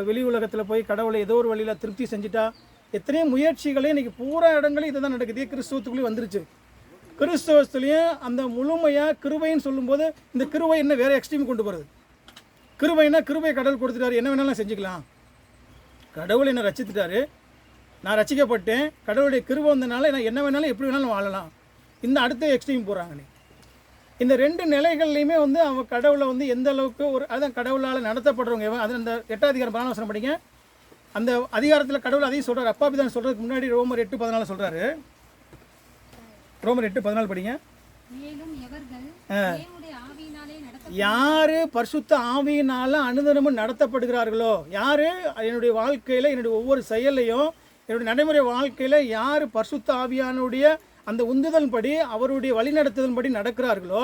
வெளி உலகத்தில் போய் கடவுளை ஏதோ ஒரு வழியில் திருப்தி செஞ்சுட்டா, எத்தனையோ முயற்சிகளே இன்றைக்கி பூரா இடங்களும் இதை தான் நடக்குது. கிறிஸ்துவத்துக்குள்ளேயும் வந்துருச்சு. கிறிஸ்தவத்துலேயும் அந்த முழுமையாக கிருபைன்னு சொல்லும்போது இந்த கிருபை என்ன வேறு எக்ஸ்ட்ரீம் கொண்டு போகிறது. கிருபைன்னா கிருபை கடவுள் கொடுத்துட்டாரு, என்ன வேணாலும் செஞ்சுக்கலாம். கடவுள் என்னை ரசித்துட்டாரு, நான் ரசிக்கப்பட்டேன், கடவுளுடைய கிருபை வந்தனால நான் என்ன வேணாலும் எப்படி வேணாலும் வாழலாம். இந்த அடுத்த எக்ஸ்ட்ரீம் போகிறாங்க. நீ இந்த ரெண்டு நிலைகள்லையுமே அவன் கடவுளை எந்த அளவுக்கு அதான் கடவுளால் நடத்தப்படுறவங்க. அது அந்த 8ஆம் அதிகாரம் 14 வசனம் படிங்க. அந்த அதிகாரத்தில் கடவுள் அதையும் சொல்கிறார். அப்பா பிதான் சொல்கிறதுக்கு முன்னாடி ரோமர் 8:14 சொல்கிறாரு. ரோமர் 8:14 படிங்க. யார் பரிசுத்த ஆவியினால் அனுதினமும் நடத்தப்படுகிறார்களோ, யார் என்னுடைய வாழ்க்கையில் என்னுடைய ஒவ்வொரு செயலையும் என்னுடைய நடைமுறை வாழ்க்கையில் யார் பரிசுத்த ஆவியானுடைய அந்த உந்துதல் படி அவருடைய வழிநடத்துதல் படி நடக்கிறார்களோ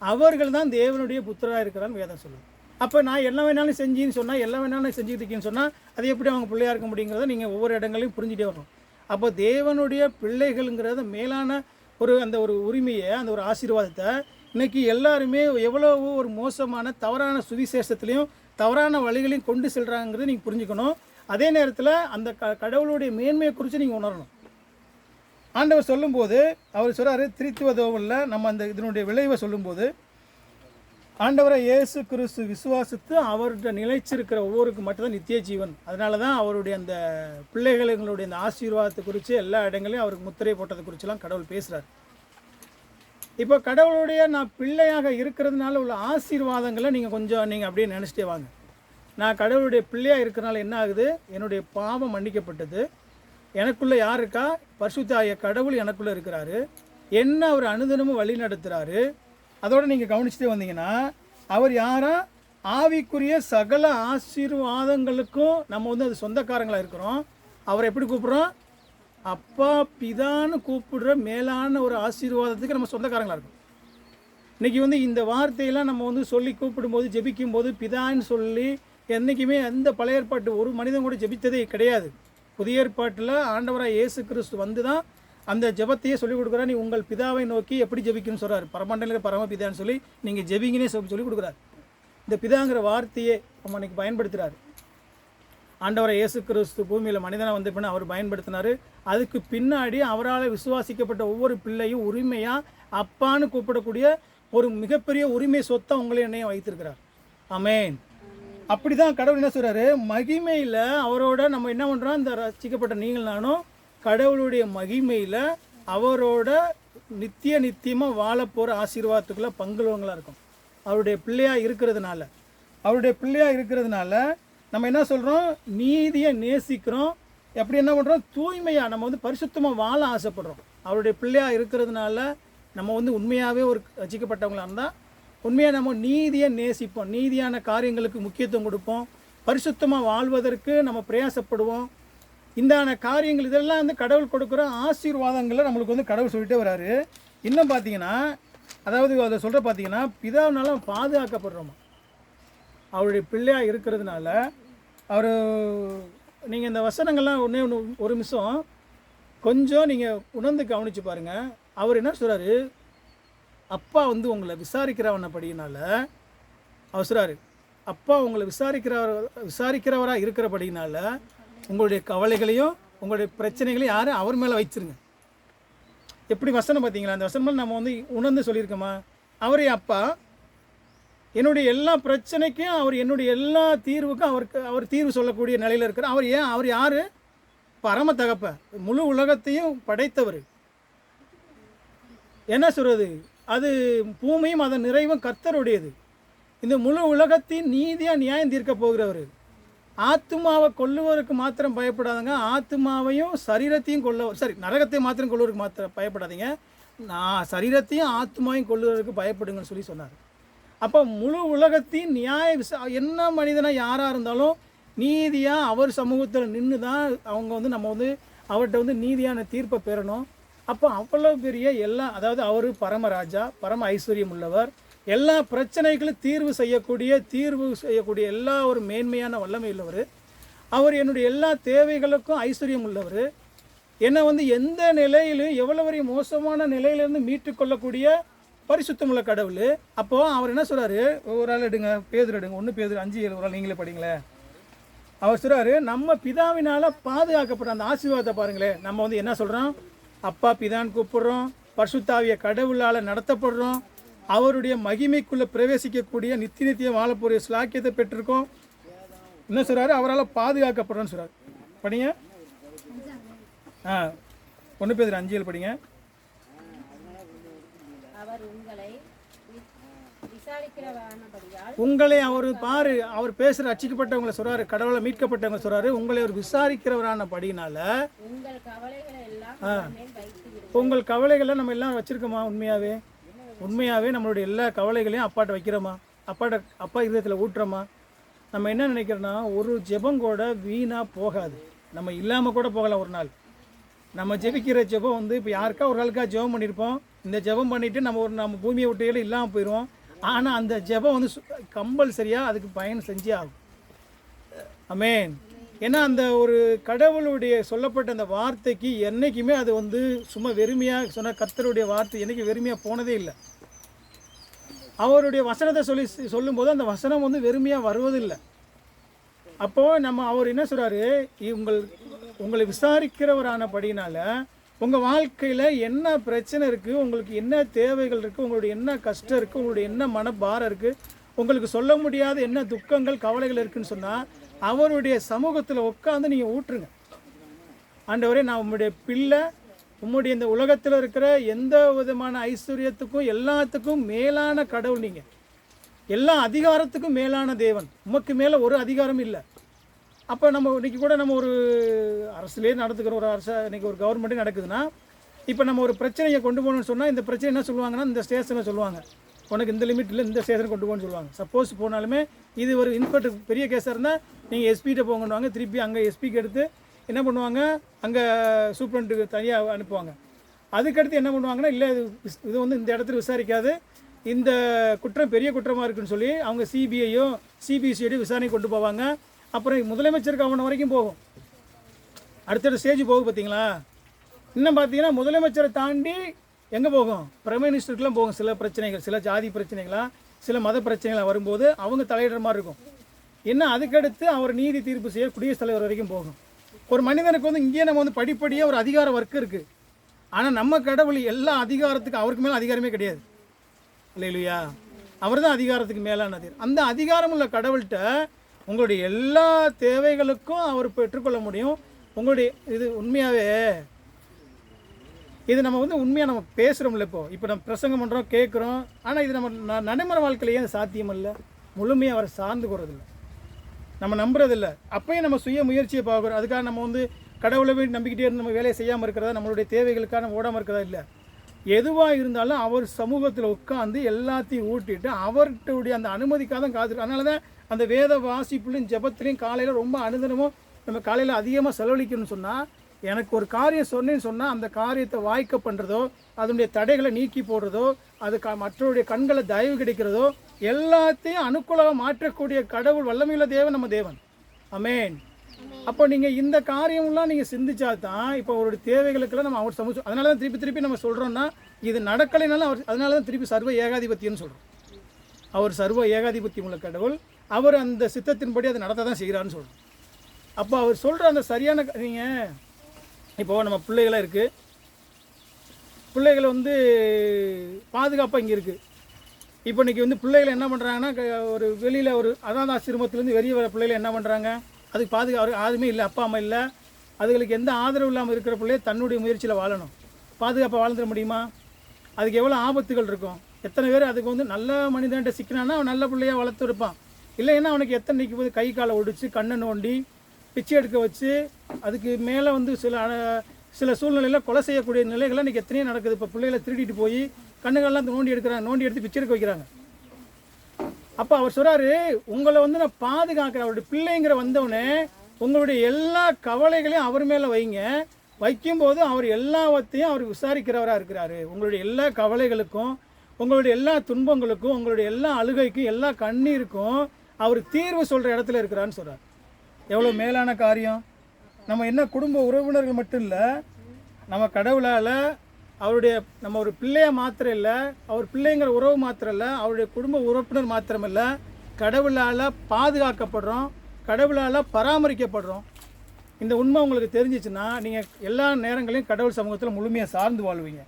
அவர்கள் தான் தேவனுடைய புத்திரராக இருக்கிறான்னு வேதம் சொல்லுது. அப்போ நான் என்ன வேணாலும் செஞ்சின்னு சொன்னால், எல்லாம் வேணாலும் செஞ்சுக்கிட்டு இருக்கேன்னு சொன்னால் அது எப்படி அவங்க பிள்ளையாக இருக்க முடியுங்கிறத நீங்கள் ஒவ்வொரு இடங்களையும் புரிஞ்சுட்டே வரணும். அப்போ தேவனுடைய பிள்ளைகள்ங்கிறத மேலான அந்த ஒரு உரிமையை, அந்த ஒரு ஆசீர்வாதத்தை இன்றைக்கி எல்லாருமே எவ்வளவு ஒரு மோசமான தவறான சுவிசேஷத்துலேயும் தவறான வழிகளையும் கொண்டு செல்கிறாங்கிறத நீங்கள் புரிஞ்சுக்கணும். அதே நேரத்தில் அந்த கடவுளுடைய மேன்மையை குறித்து நீங்கள் உணரணும். ஆண்டவர் சொல்லும்போது அவர் சொல்கிறாரு, திரித்துவதோவில் நம்ம அந்த இதனுடைய விளைவை சொல்லும்போது, ஆண்டவரை இயேசு கிறிஸ்து விசுவாசித்து அவர்கிட்ட நிலைச்சிருக்கிற ஒவ்வொருக்கு மட்டும்தான் நித்திய ஜீவன். அதனால தான் அவருடைய அந்த பிள்ளைகளுடைய அந்த ஆசீர்வாதத்தை குறித்து எல்லா இடங்களையும் அவருக்கு முத்திரை போட்டதை குறித்துலாம் கடவுள் பேசுகிறார். இப்போ கடவுளுடைய நான் பிள்ளையாக இருக்கிறதுனால உள்ள ஆசீர்வாதங்களை நீங்கள் அப்படியே நினச்சிட்டே வாங்க. நான் கடவுளுடைய பிள்ளையாக இருக்கிறனால என்ன ஆகுது, என்னுடைய பாவம் மன்னிக்கப்பட்டது, எனக்குள்ளே யார் இருக்கா, பரிசுத்த ஆகிய கடவுள் எனக்குள்ளே இருக்கிறாரு, என்ன அவர் அனுதினமும் வழி நடத்துகிறாரு. அதோடு நீங்கள் கவனிச்சுட்டே வந்தீங்கன்னா அவர் யாரா, ஆவிக்குரிய சகல ஆசீர்வாதங்களுக்கும் நம்ம அது சொந்தக்காரங்களாக இருக்கிறோம். அவரை எப்படி கூப்பிட்றோம், அப்பா பிதான்னு கூப்பிடுற மேலான ஒரு ஆசீர்வாதத்துக்கு நம்ம சொந்தக்காரங்களாக இருக்கும். இன்றைக்கி இந்த வார்த்தையெல்லாம் நம்ம சொல்லி கூப்பிடும்போது ஜெபிக்கும்போது பிதான்னு சொல்லி என்றைக்குமே எந்த பழைய ஏற்பாட்டு ஒரு மனிதன் கூட ஜெபித்ததே கிடையாது. புதிய ஏற்பாட்டில் ஆண்டவராக இயேசு கிறிஸ்து வந்து தான் அந்த ஜெபத்தையே சொல்லிக் கொடுக்குறாரு. நீ உங்கள் பிதாவை நோக்கி எப்படி ஜெபிக்கணும்னு சொல்கிறார். பரமண்டல பரமபிதான்னு சொல்லி நீங்கள் ஜெபிங்கன்னே சொல்லிக் கொடுக்குறாரு. இந்த பிதாங்கிற வார்த்தையே நம்ம அன்றைக்கி பயன்படுத்துகிறார். ஆண்டவரை இயேசு கிறிஸ்து பூமியில் மனிதனாக வந்த பின்ன அவர் பயன்படுத்தினார். அதுக்கு பின்னாடி அவரால் விசுவாசிக்கப்பட்ட ஒவ்வொரு பிள்ளையும் உரிமையாக அப்பான்னு கூப்பிடக்கூடிய ஒரு மிகப்பெரிய உரிமை சொத்தை உங்களை என்னையும் வைத்திருக்கிறார். ஆமென். அப்படி தான் கடவுள் என்ன சொல்கிறாரு, மகிமையில் அவரோட நம்ம என்ன பண்ணுறோம், இந்த ரசிக்கப்பட்ட நீங்கள் நானும் கடவுளுடைய மகிமையில் அவரோட நித்தியமாக வாழ போகிற ஆசீர்வாதத்துக்குள்ளே பங்குள்ளவங்களாக இருக்கும். அவருடைய பிள்ளையாக இருக்கிறதுனால நம்ம என்ன சொல்கிறோம், நீதியை நேசிக்கிறோம். எப்படி என்ன பண்ணுறோம், தூய்மையாக நம்ம பரிசுத்தமாக வாழ ஆசைப்படுறோம். அவருடைய பிள்ளையாக இருக்கிறதுனால நம்ம உண்மையாகவே ஒரு ரசிக்கப்பட்டவங்களாக இருந்தால் உண்மையாக நம்ம நீதியை நேசிப்போம், நீதியான காரியங்களுக்கு முக்கியத்துவம் கொடுப்போம், பரிசுத்தமாக வாழ்வதற்கு நம்ம பிரயாசப்படுவோம். இந்தான காரியங்கள் இதெல்லாம் கடவுள் கொடுக்குற ஆசீர்வாதங்களை நம்மளுக்கு கடவுள் சொல்லிட்டே வராரு. இன்னும் பார்த்தீங்கன்னா, அதாவது அதை சொல்கிற பார்த்தீங்கன்னா, பிதாவினால பாதுகாக்கப்படுறோமா, அவருடைய பிள்ளையாக இருக்கிறதுனால. அவர் நீங்கள் இந்த வசனங்கள்லாம் ஒரு நிமிஷம் கொஞ்சம் நீங்கள் உணர்ந்து கவனித்து பாருங்கள். அவர் என்ன சொல்கிறாரு, அப்பா உங்களை விசாரிக்கிறவனபடியினால அவர் சொல்கிறாரு, அப்பா உங்களை விசாரிக்கிறவராக இருக்கிறபடினால உங்களுடைய கவலைகளையும் உங்களுடைய பிரச்சனைகளையும் யாரும் அவர் மேலே வச்சிருங்க. எப்படி வசனம் பார்த்தீங்களா, அந்த வசனம் நம்ம உணர்ந்து சொல்லியிருக்கோமா, அவரே அப்பா, என்னுடைய எல்லா பிரச்சனைக்கும் அவர், என்னுடைய எல்லா தீர்வுக்கும் அவர் தீர்வு சொல்லக்கூடிய நிலையில் இருக்கிறார். அவர் யார், பரம தகப்ப, முழு உலகத்தையும் படைத்தவர். என்ன சொல்கிறது, அது பூமியும் அதன் நிறைவும் கர்த்தருடையது. இந்த முழு உலகத்தின் நீதியாக நியாயம் தீர்க்க போகிறவர். ஆத்மாவை கொல்லுவதற்கு மாத்திரம் பயப்படாதங்க, ஆத்மாவையும் சரீரத்தையும் நரகத்தை மாத்திரம் கொள்ளுவதற்கு மாத்திரம் பயப்படாதீங்க, நான் சரீரத்தையும் ஆத்மாவையும் கொள்ளுவதற்கு பயப்படுங்கன்னு சொல்லி சொன்னார். அப்போ முழு உலகத்தின் என்ன மனிதனாக யாராக இருந்தாலும் நீதியாக அவர் சமூகத்தில் நின்று தான் அவங்க வந்து நம்ம வந்து அவர்கிட்ட வந்து நீதியான தீர்ப்பை பெறணும். அப்போ அவ்வளோ பெரிய எல்லா, அதாவது அவர் பரமராஜா, பரம ஐஸ்வர்யம் உள்ளவர், எல்லா பிரச்சனைகளும் தீர்வு செய்யக்கூடிய எல்லா ஒரு மேன்மையான வல்லமை உள்ளவர். அவர் என்னுடைய எல்லா தேவைகளுக்கும் ஐஸ்வர்யம் உள்ளவர். என்னை வந்து எந்த நிலையிலும் எவ்வளோ பெரிய மோசமான நிலையிலேருந்து மீட்டு கொள்ளக்கூடிய பரிசுத்தமுள்ள கடவுள். அப்போது அவர் என்ன சொல்கிறாரு, ஒரு ஆள் எடுங்க, பேதுரு எடுங்க, 1 பேதுரு 5:7 ஒரு ஆள் நீங்களே படிங்களேன். அவர் சொல்கிறாரு, நம்ம பிதாவினால் பாதுகாக்கப்படுற அந்த ஆசீர்வாதத்தை பாருங்களேன். நம்ம வந்து என்ன சொல்கிறோம், அப்பா பிதான்னு கூப்பிடுறோம், பரிசுத்தாவிய கடவுளால் நடத்தப்படுறோம், அவருடைய மகிமைக்குள்ளே பிரவேசிக்கக்கூடிய நித்தியம் வாழப்போகிற ஸ்லாக்கியத்தை பெற்றிருக்கோம். என்ன சொல்கிறாரு, அவரால் பாதுகாக்கப்படுறோன்னு சொல்கிறார். படிங்க. 1 பேதுரு 5:7 படிங்க. உங்களை அவர் பாரு, அவர் பேசுகிற ரட்சிக்கப்பட்டவங்களை சொல்கிறாரு, கடவுளை மீட்கப்பட்டவங்க சொல்கிறாரு, உங்களை அவர் விசாரிக்கிறவரான படினால உங்கள் கவலைகளை நம்ம எல்லாம் வச்சுருக்கோமா? உண்மையாகவே நம்மளுடைய எல்லா கவலைகளையும் அப்பாட்ட வைக்கிறோமா? அப்பா இதயத்தில் ஊட்டுறோமா? நம்ம என்ன நினைக்கிறோன்னா, ஒரு ஜெபம் கூட வீணாக போகாது. நம்ம இல்லாமல் கூட போகலாம். ஒரு நாள் நம்ம ஜெபிக்கிற ஜெபம் வந்து இப்போ யாருக்கா ஒரு நாளுக்காக ஜெபம் பண்ணியிருப்போம். இந்த ஜெபம் பண்ணிவிட்டு நம்ம பூமியை விட்டு இல்லாமல் போயிடுவோம். ஆனால் அந்த ஜெபம் வந்து கம்பல்சரியாக அதுக்கு பயன் செஞ்சே ஆகும். ஆமென். ஏன்னா அந்த ஒரு கடவுளுடைய சொல்லப்பட்ட அந்த வார்த்தைக்கு என்றைக்குமே அது வந்து சும்மா வெறுமையாக சொன்ன கர்த்தருடைய வார்த்தை என்றைக்கு வெறுமையாக போனதே இல்லை. அவருடைய வசனத்தை சொல்லும்போது அந்த வசனம் வந்து வெறுமையாக வருவதில்லை. அப்போது அவர் என்ன சொல்கிறாரு, உங்களை விசாரிக்கிறவரானபடினால உங்கள் வாழ்க்கையில் என்ன பிரச்சனை இருக்குது, உங்களுக்கு என்ன தேவைகள் இருக்குது, உங்களுடைய என்ன கஷ்டம் இருக்குது, உங்களுடைய என்ன மனபாரம் இருக்குது, உங்களுக்கு சொல்ல முடியாத என்ன துக்கங்கள் கவலைகள் இருக்குதுன்னு சொன்னால் அவருடைய சமூகத்தில் உட்காந்து நீங்கள் ஊற்றுங்க. ஆண்டவரே, நான் உம்முடைய பிள்ளை, உம்முடைய இந்த உலகத்தில் இருக்கிற எந்த விதமான ஐஸ்வர்யத்துக்கும் எல்லாத்துக்கும் மேலான கடவுள், நீங்கள் எல்லா அதிகாரத்துக்கும் மேலான தேவன், உமக்கு மேலே ஒரு அதிகாரம் இல்லை. அப்போ நம்ம இன்றைக்கி கூட நம்ம ஒரு அரசுலேயே நடத்துக்கிற ஒரு இன்றைக்கி ஒரு கவர்மெண்ட்டே நடக்குதுன்னா, இப்போ நம்ம ஒரு பிரச்சனையை கொண்டு போகணும்னு சொன்னால் இந்த பிரச்சனை என்ன சொல்லுவாங்கன்னா, இந்த ஸ்டேஷனை சொல்லுவாங்க, உனக்கு இந்த லிமிட்டில் இந்த ஸ்டேஷனை கொண்டு போகணும்னு சொல்லுவாங்க. சப்போஸ் போனாலுமே இது ஒரு இன்ஸ்பெக்டர் பெரிய கேஸாக இருந்தால் நீங்கள் எஸ்பிகிட்ட போங்கன்னுவாங்க. திருப்பி அங்கே எஸ்பிக்கு எடுத்து என்ன பண்ணுவாங்க, அங்கே சூப்பரண்ட்டுக்கு தனியாக அனுப்புவாங்க. அதுக்கடுத்து என்ன பண்ணுவாங்கன்னா, இல்லை இது வந்து இந்த இடத்துல விசாரிக்காது, இந்த குற்றம் பெரிய குற்றமாக இருக்குன்னு சொல்லி அவங்க சிபிஐயோ சிபிசிஐடியோ விசாரணை கொண்டு போவாங்க. அப்புறம் முதலமைச்சருக்கு அவனை வரைக்கும் போகும். அடுத்தடுத்த ஸ்டேஜ் போகும். பார்த்தீங்களா? இன்னும் பார்த்தீங்கன்னா முதலமைச்சரை தாண்டி எங்கே போகும், பிரைம் மினிஸ்டருக்குலாம் போகும். சில பிரச்சனைகள், சில ஜாதி பிரச்சனைகளாக, சில மத பிரச்சனைகளாக வரும்போது அவங்க தலையிடுற மாதிரி இருக்கும். என்ன அதுக்கடுத்து அவர் நீதி தீர்ப்பு செய்ய குடியரசுத் தலைவர் வரைக்கும் போகும். ஒரு மனிதனுக்கு வந்து இங்கேயே நம்ம வந்து படிப்படியாக ஒரு அதிகார வர்க்கம் இருக்குது. ஆனால் நம்ம கடவுள் எல்லா அதிகாரத்துக்கும் அவருக்கு மேலே அதிகாரமே கிடையாது. இல்லையா? அவர் தான் அதிகாரத்துக்கு மேலானது. அந்த அதிகாரம் உள்ள கடவுள்கிட்ட உங்களுடைய எல்லா தேவைகளுக்கும் அவர் பெற்றுக்கொள்ள முடியும். உங்களுடைய இது உண்மையாகவே இது நம்ம வந்து உண்மையாக நம்ம பேசுகிறோம்ல. இப்போ நம்ம பிரசங்கம் பண்ணுறோம், கேட்குறோம். ஆனால் இது நம்ம நடைமுறை வாழ்க்கையிலேயே சாத்தியம் இல்லை. முழுமையாக அவரை சார்ந்து போகிறதில்ல, நம்ம நம்புறதில்லை. அப்பயும் நம்ம சுய முயற்சியை பார்க்குறோம். அதுக்காக நம்ம வந்து கடவுளை போய் நம்பிக்கிட்டே இருந்து நம்ம வேலையை செய்யாமல் இருக்கிறதா, நம்மளுடைய தேவைகளுக்காக நம்ம ஓடாமல் இருக்கிறதா இல்லை. எதுவாக இருந்தாலும் அவர் சமூகத்தில் உட்காந்து எல்லாத்தையும் ஊட்டிட்டு அவர்கிட்ட அந்த அனுமதிக்காக தான் காத்துருக்கு. அதனால தான் அந்த வேத வாசிப்புலையும் ஜபத்துலையும் காலையில் ரொம்ப அனுதினமும் நம்ம காலையில் அதிகமாக செலவழிக்கணும்னு சொன்னால், எனக்கு ஒரு காரியம் சொன்னேன்னு சொன்னால் அந்த காரியத்தை வாய்க்க பண்ணுறதோ, அதனுடைய தடைகளை நீக்கி போடுறதோ, அது மற்றவருடைய கண்களை தயவு கிடைக்கிறதோ, எல்லாத்தையும் அனுகூலமாக மாற்றக்கூடிய கடவுள் வல்லமையுள்ள தேவன் நம்ம தேவன். ஆமென். அப்போ நீங்கள் இந்த காரியம்லாம் நீங்கள் சிந்திச்சா தான் இப்போ அவருடைய தேவைகளுக்கெல்லாம் நம்ம அவர் சமூகம். அதனால தான் திருப்பி நம்ம சொல்கிறோன்னா, இது நடக்கலைனாலும் அவர், அதனால தான் திருப்பி சர்வ ஏகாதிபத்தியம்னு சொல்கிறோம். அவர் சர்வ ஏகாதிபத்தியம் உள்ள கடவுள். அவர் அந்த சித்தத்தின்படி அதை நடத்த தான் செய்கிறான்னு சொல்கிறோம். அப்போ அவர் சொல்கிற அந்த சரியான நீங்கள் இப்போது நம்ம பிள்ளைகளாக இருக்குது, பிள்ளைகளை வந்து பாதுகாப்பாக இங்கே இருக்குது. இப்போ இன்றைக்கி வந்து பிள்ளைகளை என்ன பண்ணுறாங்கன்னா, ஒரு வெளியில் ஒரு அனாதை ஆசிரமத்துலேருந்து வெளியே வர பிள்ளைகளை என்ன பண்ணுறாங்க, அதுக்கு யாருமே இல்லை, அப்பா அம்மா இல்லை, அதுகளுக்கு எந்த ஆதரவு இல்லாமல் இருக்கிற பிள்ளைய தன்னுடைய முயற்சியில் வாழணும். பாதுகாப்பாக வாழ்ந்துட முடியுமா? அதுக்கு எவ்வளோ ஆபத்துகள் இருக்கும். எத்தனை பேர் அதுக்கு வந்து நல்ல மனிதன்ட்ட சிக்கினான்னா அவன் நல்ல பிள்ளையாக வளர்த்து இருப்பான். இல்லைன்னா அவனுக்கு எத்தனை நிற்கும் போது கை காலை ஒடிச்சு கண்ணை நோண்டி பிச்சை எடுக்க வச்சு அதுக்கு மேலே வந்து சில சூழ்நிலையில் கொலை செய்யக்கூடிய நிலைகள் இன்றைக்கி எத்தனையோ நடக்குது. இப்போ பிள்ளைகளை திருடிட்டு போய் கண்ணுகள்லாம் நோண்டி எடுக்கிறாங்க, நோண்டி எடுத்து பிச்சை எடுக்க வைக்கிறாங்க. அப்போ அவர் சொல்கிறாரு, உங்களை வந்து நான் பாதுகாக்கிறேன். அவருடைய பிள்ளைங்கிற வந்தவொடனே உங்களுடைய எல்லா கவலைகளையும் அவர் மேலே வைங்க. வைக்கும்போது அவர் எல்லாவற்றையும் அவர் விசாரிக்கிறவராக இருக்கிறாரு. உங்களுடைய எல்லா கவலைகளுக்கும், உங்களுடைய எல்லா துன்பங்களுக்கும், உங்களுடைய எல்லா அழுகைக்கும், எல்லா கண்ணீருக்கும் அவர் தீர்வு சொல்கிற இடத்துல இருக்கிறான்னு சொல்கிறார். எவ்வளோ மேலான காரியம்! நம்ம என்ன குடும்ப உறவினர்கள் மட்டும் இல்லை, நம்ம கடவுளால் அவருடைய நம்ம ஒரு பிள்ளைய மாத்திரம் இல்லை, அவர் பிள்ளைங்கிற உறவு மாத்திரம் இல்லை, அவருடைய குடும்ப உறுப்பினர் மாத்திரம் இல்லை, கடவுளால் பாதுகாக்கப்படுறோம், கடவுளால் பராமரிக்கப்படுறோம். இந்த உண்மை உங்களுக்கு தெரிஞ்சிச்சுன்னா நீங்கள் எல்லா நேரங்களையும் கடவுள் சமூகத்தில் முழுமையாக சார்ந்து வாழ்வீங்க.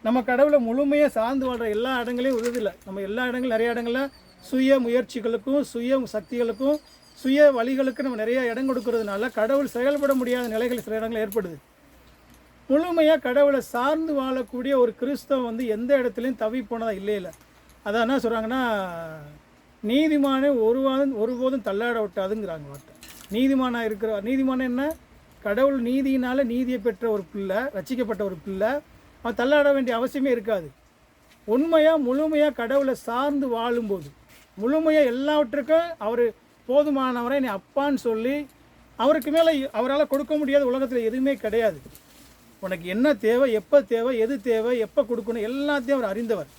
நம்ம கடவுளை முழுமையாக சார்ந்து வாழ்கிற எல்லா இடங்களையும் உறுதியில்லை. நம்ம எல்லா இடங்களும் நிறைய இடங்களில் சுய முயற்சிகளுக்கும், சுய சக்திகளுக்கும், சுய வழிகளுக்கு நம்ம நிறைய இடம் கொடுக்கறதுனால கடவுள் செயல்பட முடியாத நிலைகள் சில இடங்கள் ஏற்படுது. முழுமையாக கடவுளை சார்ந்து வாழக்கூடிய ஒரு கிறிஸ்தவம் வந்து எந்த இடத்துலையும் தவி போனதாக இல்லை. அதான் என்ன சொல்கிறாங்கன்னா, நீதிமானே ஒருபோதும் தள்ளாட விட்டாதுங்கிறாங்க வார்த்தை. நீதிமானாக இருக்கிற நீதிமானம் என்ன? கடவுள் நீதியினால் நீதியை பெற்ற ஒரு பிள்ளை, ரட்சிக்கப்பட்ட ஒரு பிள்ளை, அவன் தள்ளாட வேண்டிய அவசியமே இருக்காது. உண்மையாக முழுமையாக கடவுளை சார்ந்து வாழும்போது, முழுமையாக எல்லாவற்றுக்கும் அவர் போதுமானவரை நீ அப்பான்னு சொல்லி, அவருக்கு மேலே அவரால் கொடுக்க முடியாத உலகத்தில் எதுவுமே கிடையாது. உனக்கு என்ன தேவை, எப்போ தேவை, எது தேவை, எப்போ கொடுக்கணும், எல்லாத்தையும் அவர் அறிந்தவர்.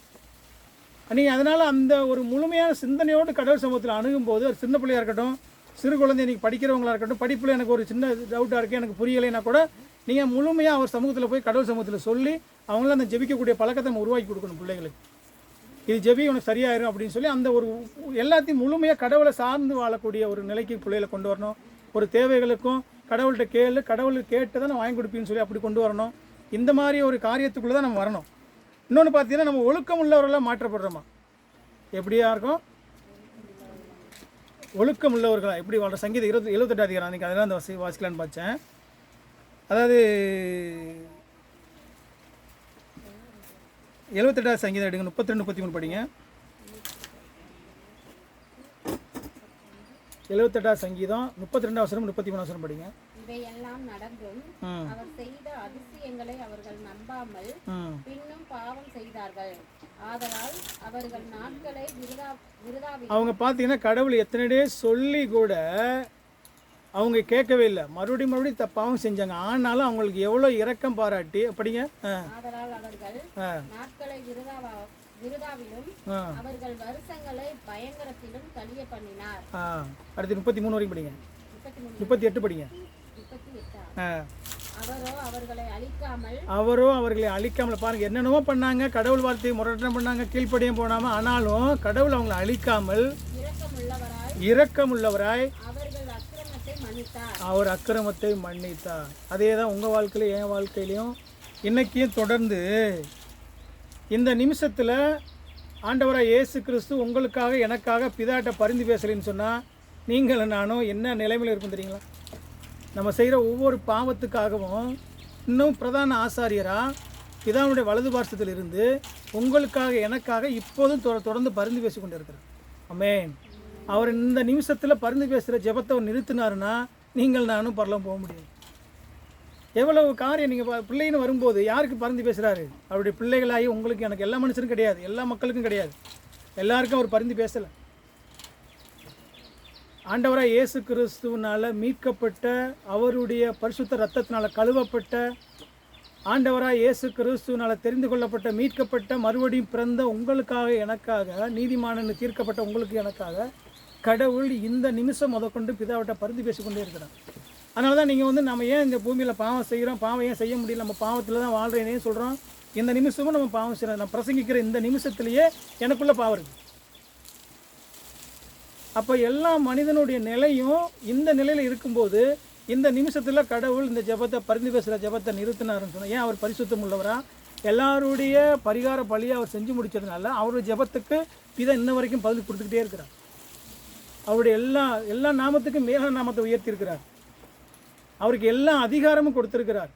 நீங்கள் அதனால் அந்த ஒரு முழுமையான சிந்தனையோடு கடவுள் சமூகத்தில் அணுகும்போது, ஒரு சின்ன பிள்ளையாக இருக்கட்டும், சிறு குழந்தை இன்றைக்கி படிக்கிறவங்களாக இருக்கட்டும், படிப்பில் எனக்கு ஒரு சின்ன டவுட்டாக இருக்குது, எனக்கு புரியலைன்னா கூட நீங்கள் முழுமையாக அவர் சமூகத்தில் போய் கடவுள் சமூகத்தில் சொல்லி அவங்களாம் அந்த ஜெபிக்கக்கூடிய பழக்கத்தை நம்ம உருவாக்கி கொடுக்கணும் பிள்ளைகளுக்கு. இது ஜெபி உனக்கு சரியாயிரும் அப்படின்னு சொல்லி அந்த ஒரு எல்லாத்தையும் முழுமையாக கடவுளை சார்ந்து வாழக்கூடிய ஒரு நிலைக்கு பிள்ளைகளை கொண்டு வரணும். ஒரு தேவைகளுக்கும் கடவுள்கிட்ட கடவுளுக்கு கேட்டு தான் நான் வாங்கி கொடுப்பேன்னு சொல்லி அப்படி கொண்டு வரணும். இந்த மாதிரி ஒரு காரியத்துக்குள்ளே தான் நம்ம வரணும். இன்னொன்று பார்த்தீங்கன்னா, நம்ம ஒழுக்கம் உள்ளவர்களாக மாற்றப்படுறோமா? எப்படியா இருக்கும்? ஒழுக்கம் உள்ளவர்களா எப்படி வாழ்ற? சங்கீதம் 78 அதிகாரம் அன்றைக்கி அதெல்லாம் அந்த வாசிக்கலான்னு பார்த்தேன். அதாவது 78 சங்கீதம் எடுங்க, 32 33 படிங்க. 78 சங்கீதம் 32 வசனம் 33 வசனம் படிங்க. இவையெல்லாம் நடந்தும் அவர் செய்த அதிசயங்களை அவர்கள் நம்பாமல் பின்னும் பாவம் செய்தார்கள். ஆதலால் அவர்கள் நாட்களை அவங்க பார்த்தீங்கன்னா கடவுள் எத்தனை சொல்லி கூட அவங்க கேட்கவே இல்லை, மறுபடியும் பாவம் செஞ்சாங்க. ஆனாலும் அவங்களுக்கு எவ்வளோ இரக்கம் பாராட்டி படிங்க. ஆதலால் அவர்கள் நாட்களை விருதாவிலும் அவர்கள் வருஷங்களை பயங்கரத்திலும் கழிய பண்ணினார். அடுத்து 33 வரைக்கும் படிங்க. 38 படிங்க. அவரோ அவர்களை அழிக்காமல் பாருங்க, என்னென்னமோ பண்ணாங்க, கடவுள் வார்த்தையை முரட்டனம் பண்ணாங்க, கீழ்ப்படியும் போனாம, ஆனாலும் கடவுள் அவங்களை அழிக்காமல் இரக்கமுள்ளவராய் அவர் அக்கிரமத்தை மன்னித்தார். அதே தான் உங்கள் வாழ்க்கையிலும் என் வாழ்க்கையிலையும் இன்னைக்கும் தொடர்ந்து இந்த நிமிஷத்தில் ஆண்டவராக இயேசு கிறிஸ்து உங்களுக்காக எனக்காக பிதாட்ட பரிந்து பேசலைன்னு சொன்னால் நீங்களும் நானும் என்ன நிலைமையில் இருக்கும் தெரியுங்களா? நம்ம செய்கிற ஒவ்வொரு பாவத்துக்காகவும் இன்னும் பிரதான ஆசாரியராக பிதாவுடைய வலது பார்சத்தில் இருந்து உங்களுக்காக எனக்காக இப்போதும் தொடர்ந்து பரிந்து பேசி கொண்டு இருக்கிறார். ஆமென். அவர் இந்த நிமிஷத்தில் பரிந்து பேசுகிற ஜெபத்தை அவர் நிறுத்தினாருன்னா நீங்கள் நானும் பரலோகம் போக முடியும். எவ்வளவு காரியம்! நீங்கள் பிள்ளைன்னு வரும்போது யாருக்கு பரிந்து பேசுகிறாரு? அவருடைய பிள்ளைகளாகி உங்களுக்கு எனக்கு எல்லா மனுஷனும் கிடையாது, எல்லா மக்களுக்கும் கிடையாது, எல்லாருக்கும் அவர் பரிந்து பேசலை. ஆண்டவராக இயேசு கிறிஸ்துவினால் மீட்கப்பட்ட, அவருடைய பரிசுத்த இரத்தத்தினால் கழுவப்பட்ட, ஆண்டவராக இயேசு கிறிஸ்துவினால் தெரிந்து கொள்ளப்பட்ட, மீட்கப்பட்ட, மறுபடியும் பிறந்த உங்களுக்காக எனக்காக, நீதிமானன்னு தீர்க்கப்பட்ட உங்களுக்கு எனக்காக கடவுள் இந்த நிமிஷம் முதற்கொண்டு பிதாவிட்ட பரிந்து பேசிக்கொண்டே இருக்கிறார். அதனால தான் நீங்கள் நம்ம ஏன் இந்த பூமியில் பாவம் செய்கிறோம், பாவம் ஏன் செய்ய முடியல, நம்ம பாவத்தில் தான் வாழ்கிறேனே சொல்கிறோம். இந்த நிமிஷமும் நம்ம பாவம் செய்கிறோம். நான் பிரசங்கிக்கிற இந்த நிமிஷத்துலேயே எனக்குள்ளே பாவம் இருக்குது. அப்போ எல்லா மனிதனுடைய நிலையும் இந்த நிலையில் இருக்கும்போது இந்த நிமிஷத்தில் கடவுள் இந்த ஜெபத்தை பரிந்து பேசுகிற ஜெபத்தை நிறுத்தினாருன்னு சொன்னால், ஏன் அவர் பரிசுத்தம் உள்ளவரா? எல்லாருடைய பரிகார பலியை அவர் செஞ்சு முடித்ததுனால அவருடைய ஜெபத்துக்கு பிதா இன்ன வரைக்கும் பதில் கொடுத்துக்கிட்டே இருக்கிறார். அவருடைய எல்லா நாமத்துக்கும் மேலான நாமத்தை உயர்த்தியிருக்கிறார். அவருக்கு எல்லா அதிகாரமும் கொடுத்துருக்கிறார்.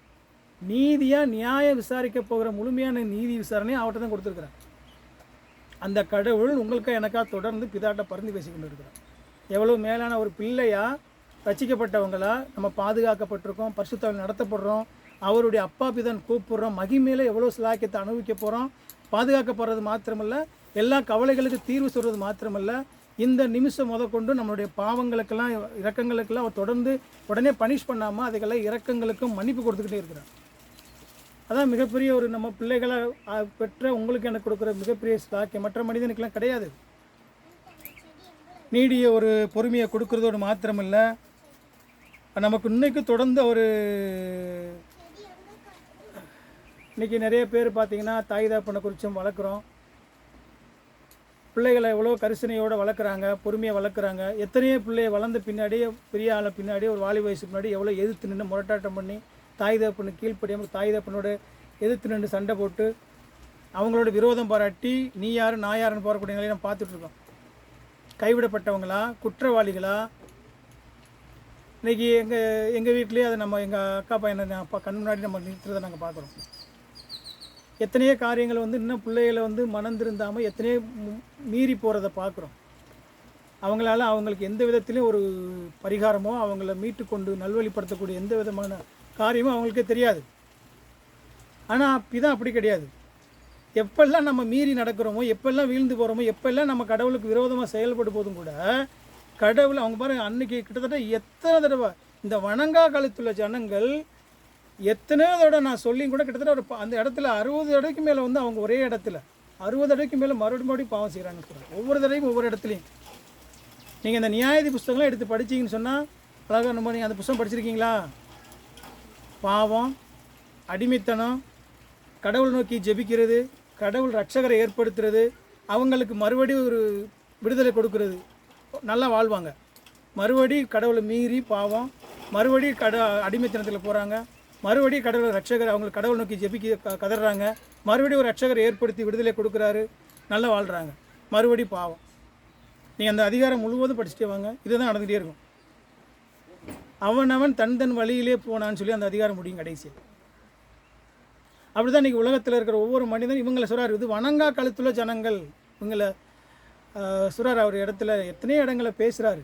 நீதியாக நியாயம் விசாரிக்க போகிற முழுமையான நீதி விசாரணையை அவர்கிட்ட தான் கொடுத்துருக்கிறார். அந்த கடவுள் உங்களுக்கு எனக்காக தொடர்ந்து பிதாட்ட பரிந்து பேசி கொண்டு இருக்கிறார். எவ்வளோ மேலான ஒரு பிள்ளையாக ரட்சிக்கப்பட்டவங்களா நம்ம பாதுகாக்கப்பட்டிருக்கோம், பரிசுத்தாவில் நடத்தப்படுறோம், அவருடைய அப்பா பிதான் கூப்பிட்றோம், மகிமையில் எவ்வளோ சிலாக்கியத்தை அனுபவிக்க போகிறோம், பாதுகாக்கப்படுறது மாத்திரமல்ல, எல்லா கவலைகளுக்கு தீர்வு சொல்கிறது மாத்திரமல்ல, இந்த நிமிஷம் முதற்கொண்டு நம்மளுடைய பாவங்களுக்கெல்லாம் இரக்கங்களுக்கெல்லாம் அவர் தொடர்ந்து உடனே பனிஷ் பண்ணாமல் அதுக்கெல்லாம் இரக்கங்களுக்கும் மன்னிப்பு கொடுத்துக்கிட்டே இருக்கிறார். அதான் மிகப்பெரிய ஒரு நம்ம பிள்ளைகளை பெற்ற உங்களுக்கு எனக்கு கொடுக்குற மிகப்பெரிய ஸ்லாக்கியம். மற்ற மனிதனுக்கெல்லாம் கிடையாது. நீடிய ஒரு பொறுமையை கொடுக்குறதோடு மாத்திரமில்லை, நமக்கு இன்றைக்கு தொடர்ந்து ஒரு இன்றைக்கி நிறைய பேர் பார்த்திங்கன்னா தாய் தகப்பனை குறித்தும் வளர்க்குறோம். பிள்ளைகளை எவ்வளோ கரிசனையோடு வளர்க்குறாங்க, பொறுமையை வளர்க்குறாங்க. எத்தனையோ பிள்ளையை வளர்ந்த பின்னாடியே பெரிய ஆளை பின்னாடி ஒரு வாலி வயசுக்கு முன்னாடி எவ்வளோ எதிர்த்து நின்று முரட்டாட்டம் பண்ணி தாய் தகப்பனு கீழ்ப்படியாமல் தாய் தகப்பனோட எதிர்த்து நின்று சண்டை போட்டு அவங்களோட விரோதம் பாராட்டி நீ யார் நான் யாருன்னு போகக்கூடிய நிலையை நம்ம பார்த்துட்ருக்கோம். கைவிடப்பட்டவங்களா, குற்றவாளிகளா? இன்றைக்கி எங்கள் வீட்லேயே அதை நம்ம எங்கள் அக்கா பையனை அப்பா கண் முன்னாடி நம்ம நிறுத்துறதை நாங்கள் பார்க்குறோம். எத்தனையோ காரியங்கள் இன்னும் பிள்ளைகளை மனம் திருந்தாமல் எத்தனையோ மீறி போகிறத பார்க்குறோம். அவங்களால அவங்களுக்கு எந்த விதத்துலேயும் ஒரு பரிகாரமோ அவங்கள மீட்டு கொண்டு நல்வழிப்படுத்தக்கூடிய எந்த விதமான காரியமும் அவங்களுக்கே தெரியாது. ஆனால் பிதான் அப்படி கிடையாது. எப்பெல்லாம் நம்ம மீறி நடக்கிறோமோ, எப்பெல்லாம் வீழ்ந்து போகிறோமோ, எப்பெல்லாம் நம்ம கடவுளுக்கு விரோதமாக செயல்பட்டு போதும் கூட கடவுள் அவங்க பாருங்கள், அன்றைக்கி கிட்டத்தட்ட எத்தனை தடவை இந்த வணங்கா காலத்துள்ள ஜனங்கள் எத்தனையோ தடவை நான் சொல்லியும் கூட கிட்டத்தட்ட ஒரு அந்த இடத்துல 60 தடவைக்கு மேலே அவங்க ஒரே இடத்துல 60 தடவைக்கு மேலே மறுபடியும் பாவம் செய்கிறாங்கன்னு சொல்கிறாங்க. ஒவ்வொரு தடவையும் ஒவ்வொரு இடத்துலையும். நீங்கள் இந்த நியாயதி புஸ்தகம்லாம் எடுத்து படிச்சிங்கன்னு சொன்னால் அழகாக நம்ம நீங்கள் அந்த புஸ்தகம் படிச்சிருக்கீங்களா? பாவம், அடிமைத்தனம், கடவுள் நோக்கி ஜெபிக்கிறது, கடவுள் ரட்சகரை ஏற்படுத்துறது, அவங்களுக்கு மறுபடியும் ஒரு விடுதலை கொடுக்கறது, நல்லா வாழ்வாங்க. மறுபடியும் கடவுளை மீறி பாவம், மறுபடியும் அடிமைத்தனத்தில் போகிறாங்க, மறுபடியும் கடவுள் ரட்சகர் அவங்களுக்கு கடவுள் நோக்கி ஜெபிக்க கதறாங்க, மறுபடியும் ஒரு ரட்சகரை ஏற்படுத்தி விடுதலை கொடுக்குறாரு, நல்லா வாழ்கிறாங்க, மறுபடியும் பாவம். நீங்கள் அந்த அதிகாரம் முழுவதும் படிச்சுட்டே வாங்க, இதுதான் நடந்துகிட்டே இருக்கும். அவன் தன் வழியிலே போனான்னு சொல்லி அந்த அதிகாரம் முடியும் கடைசி. அப்படி தான் இன்றைக்கி உலகத்தில் இருக்கிற ஒவ்வொரு மனிதனும் இவங்களை சொல்கிறார், இது வணங்கா கழுத்துள்ள ஜனங்கள் இவங்களை சொல்கிறார். அவர் இடத்துல எத்தனையோ இடங்களை பேசுகிறாரு.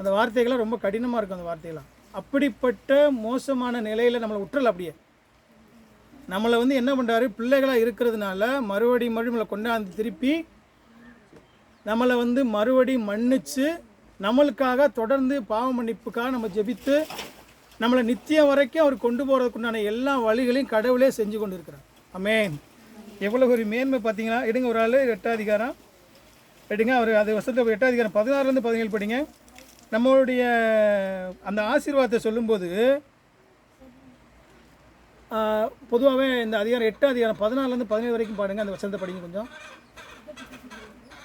அந்த வார்த்தைகள்லாம் ரொம்ப கடினமாக இருக்கும். அந்த வார்த்தைகள்லாம் அப்படிப்பட்ட மோசமான நிலையில் நம்மளை விட்டுறல. அப்படியே நம்மளை என்ன பண்ணுறாரு, பிள்ளைகளாக இருக்கிறதுனால மறுபடியும் நம்மளை கொண்டாந்து திருப்பி நம்மளை மறுபடியும் மன்னித்து நம்மளுக்காக தொடர்ந்து பாவ மன்னிப்புக்காக நம்ம ஜெபித்து நம்மளை நித்தியம் வரைக்கும் அவர் கொண்டு போகிறதுக்குண்டான எல்லா வழிகளையும் கடவுளே செஞ்சு கொண்டு இருக்கிறார். ஆமென். எவ்வளோ ஒரு மேன்மை பார்த்தீங்களா? எடுங்க ஒரு ஆள் 8ஆம் அதிகாரம் எடுங்க. அவர் அது வசனத்தை 8ஆம் அதிகாரம் 16 17 படிங்க. நம்மளுடைய அந்த ஆசீர்வாதத்தை சொல்லும்போது பொதுவாகவே இந்த அதிகாரம் 8ஆம் அதிகாரம் 14 17 வரைக்கும் பாருங்கள். அந்த வசனத்தை படிங்க. கொஞ்சம்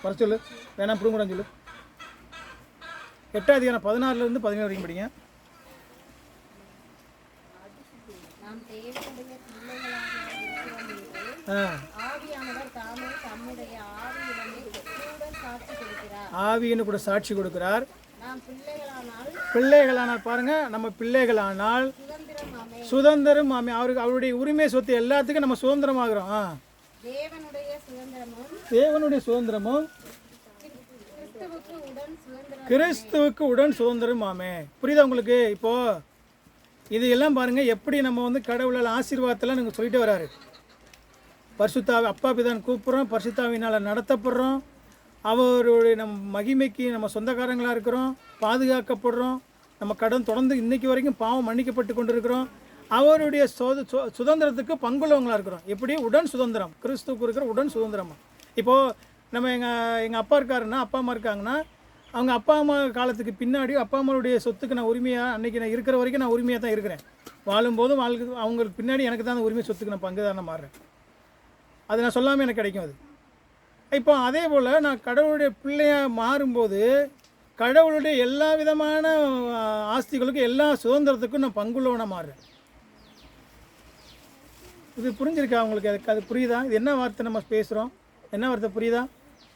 வர சொல்லு, வேணாம் புடுங்கூட சொல்லு. 8ஆம் அதிகாரம் 16 17 வரைக்கும் படிங்க. ஆவின்னு கூட சாட்சி கொடுக்கிறார். பிள்ளைகளானால் பாருங்க, நம்ம பிள்ளைகளானால் சுதந்திரம் அவருடைய உரிமை சொத்து எல்லாத்துக்கும் நம்ம சுதந்திரமாகிறோம். தேவனுடைய சுதந்திரமும் கிறிஸ்துவுக்கு உடன் சுதந்திரம். ஆமே. புரியுதா உங்களுக்கு? இப்போ இது எல்லாம் பாருங்க, எப்படி நம்ம கடவுளால் ஆசீர்வாதத்தெல்லாம் நீங்கள் சொல்லிட்டு வராரு. பரிசுத்தாவி அப்பா பிதான் கூப்பிட்றோம், பரிசுத்தாவினால் நடத்தப்படுறோம், அவருடைய நம்ம மகிமைக்கு நம்ம சொந்தக்காரங்களாக இருக்கிறோம், பாதுகாக்கப்படுறோம், நம்ம கடன் தொடர்ந்து இன்றைக்கி வரைக்கும் பாவம் மன்னிக்கப்பட்டு கொண்டு இருக்கிறோம், அவருடைய சுதந்திரத்துக்கு பங்குள்ளவங்களாக இருக்கிறோம். எப்படி? உடன் சுதந்திரம், கிறிஸ்துவுக்கு இருக்கிற உடன் சுதந்திரமாக. இப்போது நம்ம எங்கள் அப்பா இருக்காருன்னா, அப்பா அம்மா இருக்காங்கன்னா, அவங்க அப்பா அம்மா காலத்துக்கு பின்னாடி அப்பா அம்மாவுடைய சொத்துக்கு நான் உரிமையாக அன்றைக்கி நான் இருக்கிற வரைக்கும் நான் உரிமையாக தான் இருக்கிறேன். வாழும்போதும் அவங்களுக்கு பின்னாடி எனக்கு தான் அந்த உரிமை சொத்துக்கு நான் பங்குதாரனை மாறுறேன். அது நான் சொல்லாமல் எனக்கு கிடைக்கும். அது இப்போ அதே போல் நான் கடவுளுடைய பிள்ளையாக மாறும்போது கடவுளுடைய எல்லா விதமான ஆஸ்திகளுக்கும் எல்லா சுதந்திரத்துக்கும் நான் பங்குள்ளவனாக மாறுறேன். இது புரிஞ்சிருக்கா உங்களுக்கு? அது புரியுதா? இது என்ன வார்த்தை நம்ம பேசுகிறோம்? என்ன வார்த்தை புரியுதா?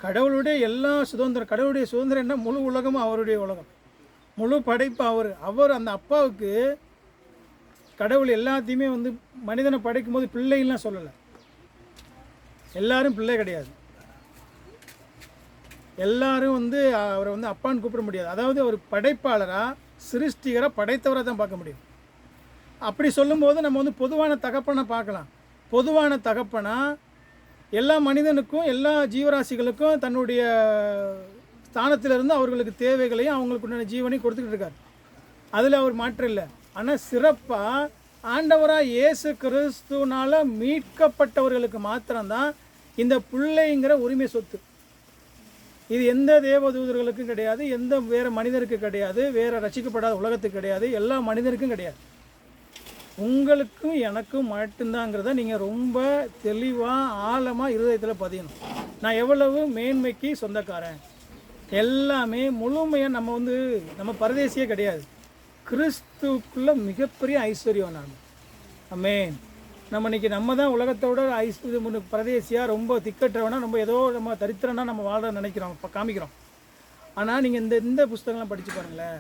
கடவுளுடைய எல்லா சுதந்திரம், கடவுளுடைய சுதந்திரம் என்ன? முழு உலகமும் அவருடைய உலகம், முழு படைப்பு அவர். அந்த அப்பாவுக்கு கடவுள் எல்லாத்தையுமே மனிதனை படைக்கும் போது பிள்ளைலாம் சொல்லலை. எல்லாரும் பிள்ளை கிடையாது. எல்லாரும் அவரை அப்பான்னு கூப்பிட முடியாது. அதாவது அவர் படைப்பாளராக சிருஷ்டிகராக படைத்தவராக தான் பார்க்க முடியும். அப்படி சொல்லும்போது நம்ம வந்து பொதுவான தகப்பனை பார்க்கலாம். பொதுவான தகப்பனா எல்லா மனிதனுக்கும் எல்லா ஜீவராசிகளுக்கும் தன்னுடைய ஸ்தானத்திலிருந்து அவர்களுக்கு தேவைகளையும் அவங்களுக்கு உண்டான ஜீவனையும் கொடுத்துக்கிட்டு இருக்கார். அதில் அவர் மாற்றம் இல்லை. ஆனால் சிறப்பாக ஆண்டவராக இயேசு கிறிஸ்துனால மீட்கப்பட்டவர்களுக்கு மாத்திரம்தான் இந்த பிள்ளைங்கிற உரிமை சொத்து. இது எந்த தேவதூதர்களுக்கும் கிடையாது, எந்த வேறு மனிதருக்கு கிடையாது, வேறு ரசிக்கப்படாத உலகத்துக்கு கிடையாது, எல்லா மனிதருக்கும் கிடையாது. உங்களுக்கும் எனக்கும் மட்டும்தாங்கிறத நீங்கள் ரொம்ப தெளிவாக ஆழமாக இருதயத்தில் பதியணும். நான் எவ்வளவு மேன்மைக்கு சொந்தக்காரன், எல்லாமே முழுமையாக நம்ம பரதேசியே கிடையாது, கிறிஸ்துக்குள்ளே மிகப்பெரிய ஐஸ்வர்யம் நான். ஆமென். நம்ம தான் உலகத்தோட பரதேசியாக ரொம்ப திக்கற்றவனா, ரொம்ப ஏதோ நம்ம தரித்திரனா நம்ம வாழ நினைக்கிறோம், இப்போ காமிக்கிறோம். ஆனால் நீங்கள் இந்த புஸ்தகம்லாம் படித்து பாருங்களேன்.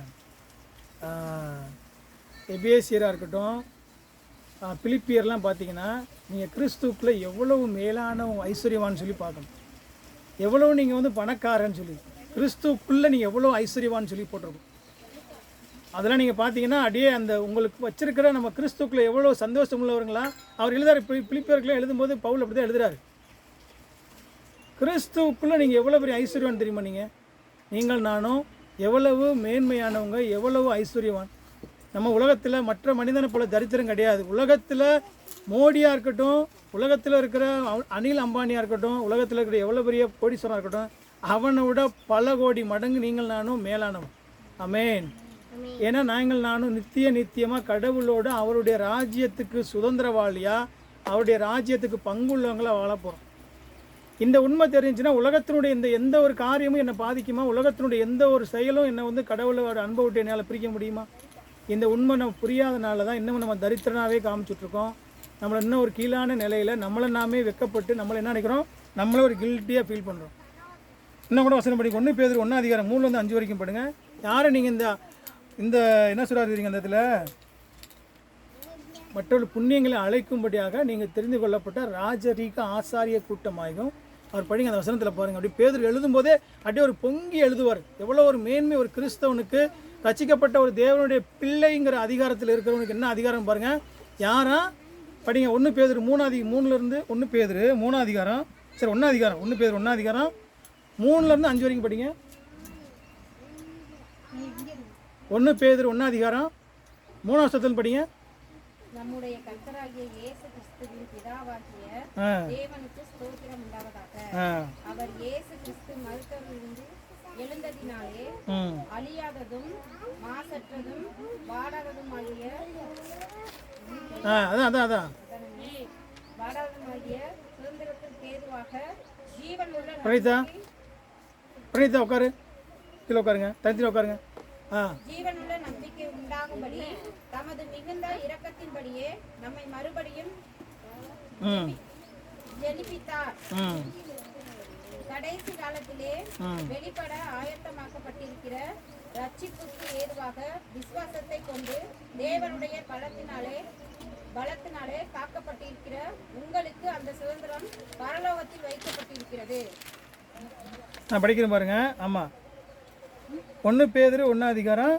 எபேசியராக இருக்கட்டும், பிலிப்பியர்லாம் பார்த்தீங்கன்னா நீங்கள் கிறிஸ்துக்குள்ளே எவ்வளவு மேலான ஐஸ்வர்யவான்னு சொல்லி பார்க்கணும். எவ்வளவு நீங்கள் பணக்காரன்னு சொல்லி, கிறிஸ்துக்குள்ளே நீங்கள் எவ்வளோ ஐஸ்வர்யவான்னு சொல்லி போட்டிருக்கோம். அதெல்லாம் நீங்கள் பார்த்தீங்கன்னா அப்படியே அந்த உங்களுக்கு வச்சிருக்கிற நம்ம கிறிஸ்துக்குள்ளே எவ்வளோ சந்தோஷம் உள்ளவர்களா அவர் எழுதாரு. பிலிப்பியர்களே எழுதும்போது பவுல் அப்படி தான் எழுதுறாரு. கிறிஸ்துவுக்குள்ளே நீங்கள் எவ்வளோ பெரிய ஐஸ்வர்யவான் தெரியுமா? நீங்கள் நானும் எவ்வளவு மேன்மையானவங்க, எவ்வளவு ஐஸ்வர்யவான். நம்ம உலகத்தில் மற்ற மனிதனை போல தரித்திரம் கிடையாது. உலகத்தில் மோடியாக இருக்கட்டும், உலகத்தில் இருக்கிற அனில் அம்பானியாக இருக்கட்டும், உலகத்தில் இருக்கிற எவ்வளோ பெரிய கோடீஸ்வரனாக இருக்கட்டும், அவனை விட பல கோடி மடங்கு நீங்கள் நானும் மேலானவன். ஆமென். ஏன்னா நானும் நித்தியமாக கடவுளோடு அவருடைய ராஜ்யத்துக்கு சுதந்திரவாளியாக, அவருடைய ராஜ்யத்துக்கு பங்குள்ளவங்களாக வாழ போகிறோம். இந்த உண்மை தெரிஞ்சுன்னா உலகத்தினுடைய எந்த ஒரு காரியமும் என்னை பாதிக்குமா? உலகத்தினுடைய எந்த ஒரு செயலும் என்னை கடவுளோட அன்பை விட்டு என்னால் பிரிக்க முடியுமா? இந்த உண்மை நம்ம புரியாதனால தான் இன்னும் நம்ம தரித்திரனாகவே காமிச்சுட்ருக்கோம். நம்மளை இன்னும் ஒரு கீழான நிலையில் நம்மளை நாமே வெக்கப்பட்டு நம்மளை என்ன நினைக்கிறோம், நம்மளே ஒரு கில்ட்டியாக ஃபீல் பண்ணுறோம். இன்னும் கூட வசனம் படிக்க 1 பேதுரு 1 அதிகாரம் 3-5 வரைக்கும் படுங்க. யாரை நீங்கள் இந்த என்ன சொல்கிறாருங்க அந்த இடத்துல, மற்றவர்கள் புண்ணியங்களை அழைக்கும்படியாக நீங்கள் தெரிந்து கொள்ளப்பட்ட ராஜரீக ஆசாரிய கூட்டமாகும். அவர் படிங்க அந்த வசனத்தில் பாருங்கள். அப்படி பேதுரு எழுதும்போதே அப்படியே ஒரு பொங்கி எழுதுவார். எவ்வளோ ஒரு மேன்மை ஒரு கிறிஸ்தவனுக்கு, ரட்சிக்கப்பட்ட ஒரு தேவனுடைய பிள்ளைங்கிற அதிகாரத்தில் இருக்கிறவனுக்கு என்ன அதிகாரம் பாருங்கள். யாரா படிங்க 1 பேதுரு 3-3 1 பேதுரு 3 அதிகாரம், சரி 1 அதிகாரம் 1 பேதுரு 1 அதிகாரம் 3-5 வரைக்கும் படிங்க. 1 பேதுரு 1 அதிகாரம் 3 வருஷத்தில் படிங்க. நம்முடைய கர்த்தராகிய இயேசு கிறிஸ்துவின் பிதாவாகிய தேவனுக்கு ஸ்தோத்திரம் உண்டாவதாக. அவர் இயேசு கிறிஸ்து மரித்தோரிலிருந்து எழுந்ததினாலே அழியாததும் மாசற்றதும் வாடாததுமாகிய சுதந்திரத்திற்கு ஏதுவாக ஜீவனுள்ள பிரணீதா உட்காரு, கீழே உட்காருங்க, தனித்தில் உட்காருங்க. ஜீவனுள்ள நம்பிக்கை உண்டாகும்படி தமது மிகுந்த இரக்கத்தின்படியே நம்மை மறுபடியும் ஜெனிப்பித்தார். கடைசி காலத்திலே வெளிப்பட ஆயத்தமாக்கப்பட்டிருக்கிற ரட்சிப்புக்கு ஏதுவாக விசுவாசத்தை கொண்டு தேவனுடைய பலத்தினாலே காக்கப்பட்டிருக்கிற உங்களுக்கு அந்த சுதந்திரம் பரலோகத்தில் வைக்கப்பட்டிருக்கிறது. நான் படிக்கிறேன் பாருங்க. ஆமாம், 1 பேதுரு 1 அதிகாரம்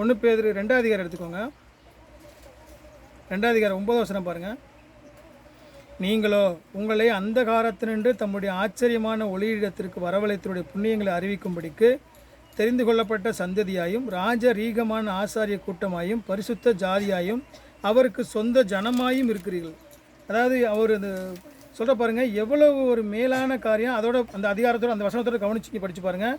1 பேதுரு 2 அதிகாரம் எடுத்துக்கோங்க. 2 அதிகாரம் 9 வசனம் பாருங்கள். நீங்களோ உங்களை அந்தகாரத்தினின்று தம்முடைய ஆச்சரியமான ஒளியிடத்திற்கு வரவழைத்தருடைய புண்ணியங்களை அறிவிக்கும்படிக்கு தெரிந்து கொள்ளப்பட்ட சந்ததியாயும் ராஜரீகமான ஆசாரிய கூட்டமாயும் பரிசுத்த ஜாதியாயும் அவருக்கு சொந்த ஜனமாயும் இருக்கிறீர்கள். அதாவது அவர் இந்த சொல்கிற பாருங்கள், எவ்வளவு ஒரு மேலான காரியம். அதோட அந்த அதிகாரத்தோடு அந்த வசனத்தோடு கவனிச்சு படித்து பாருங்கள்.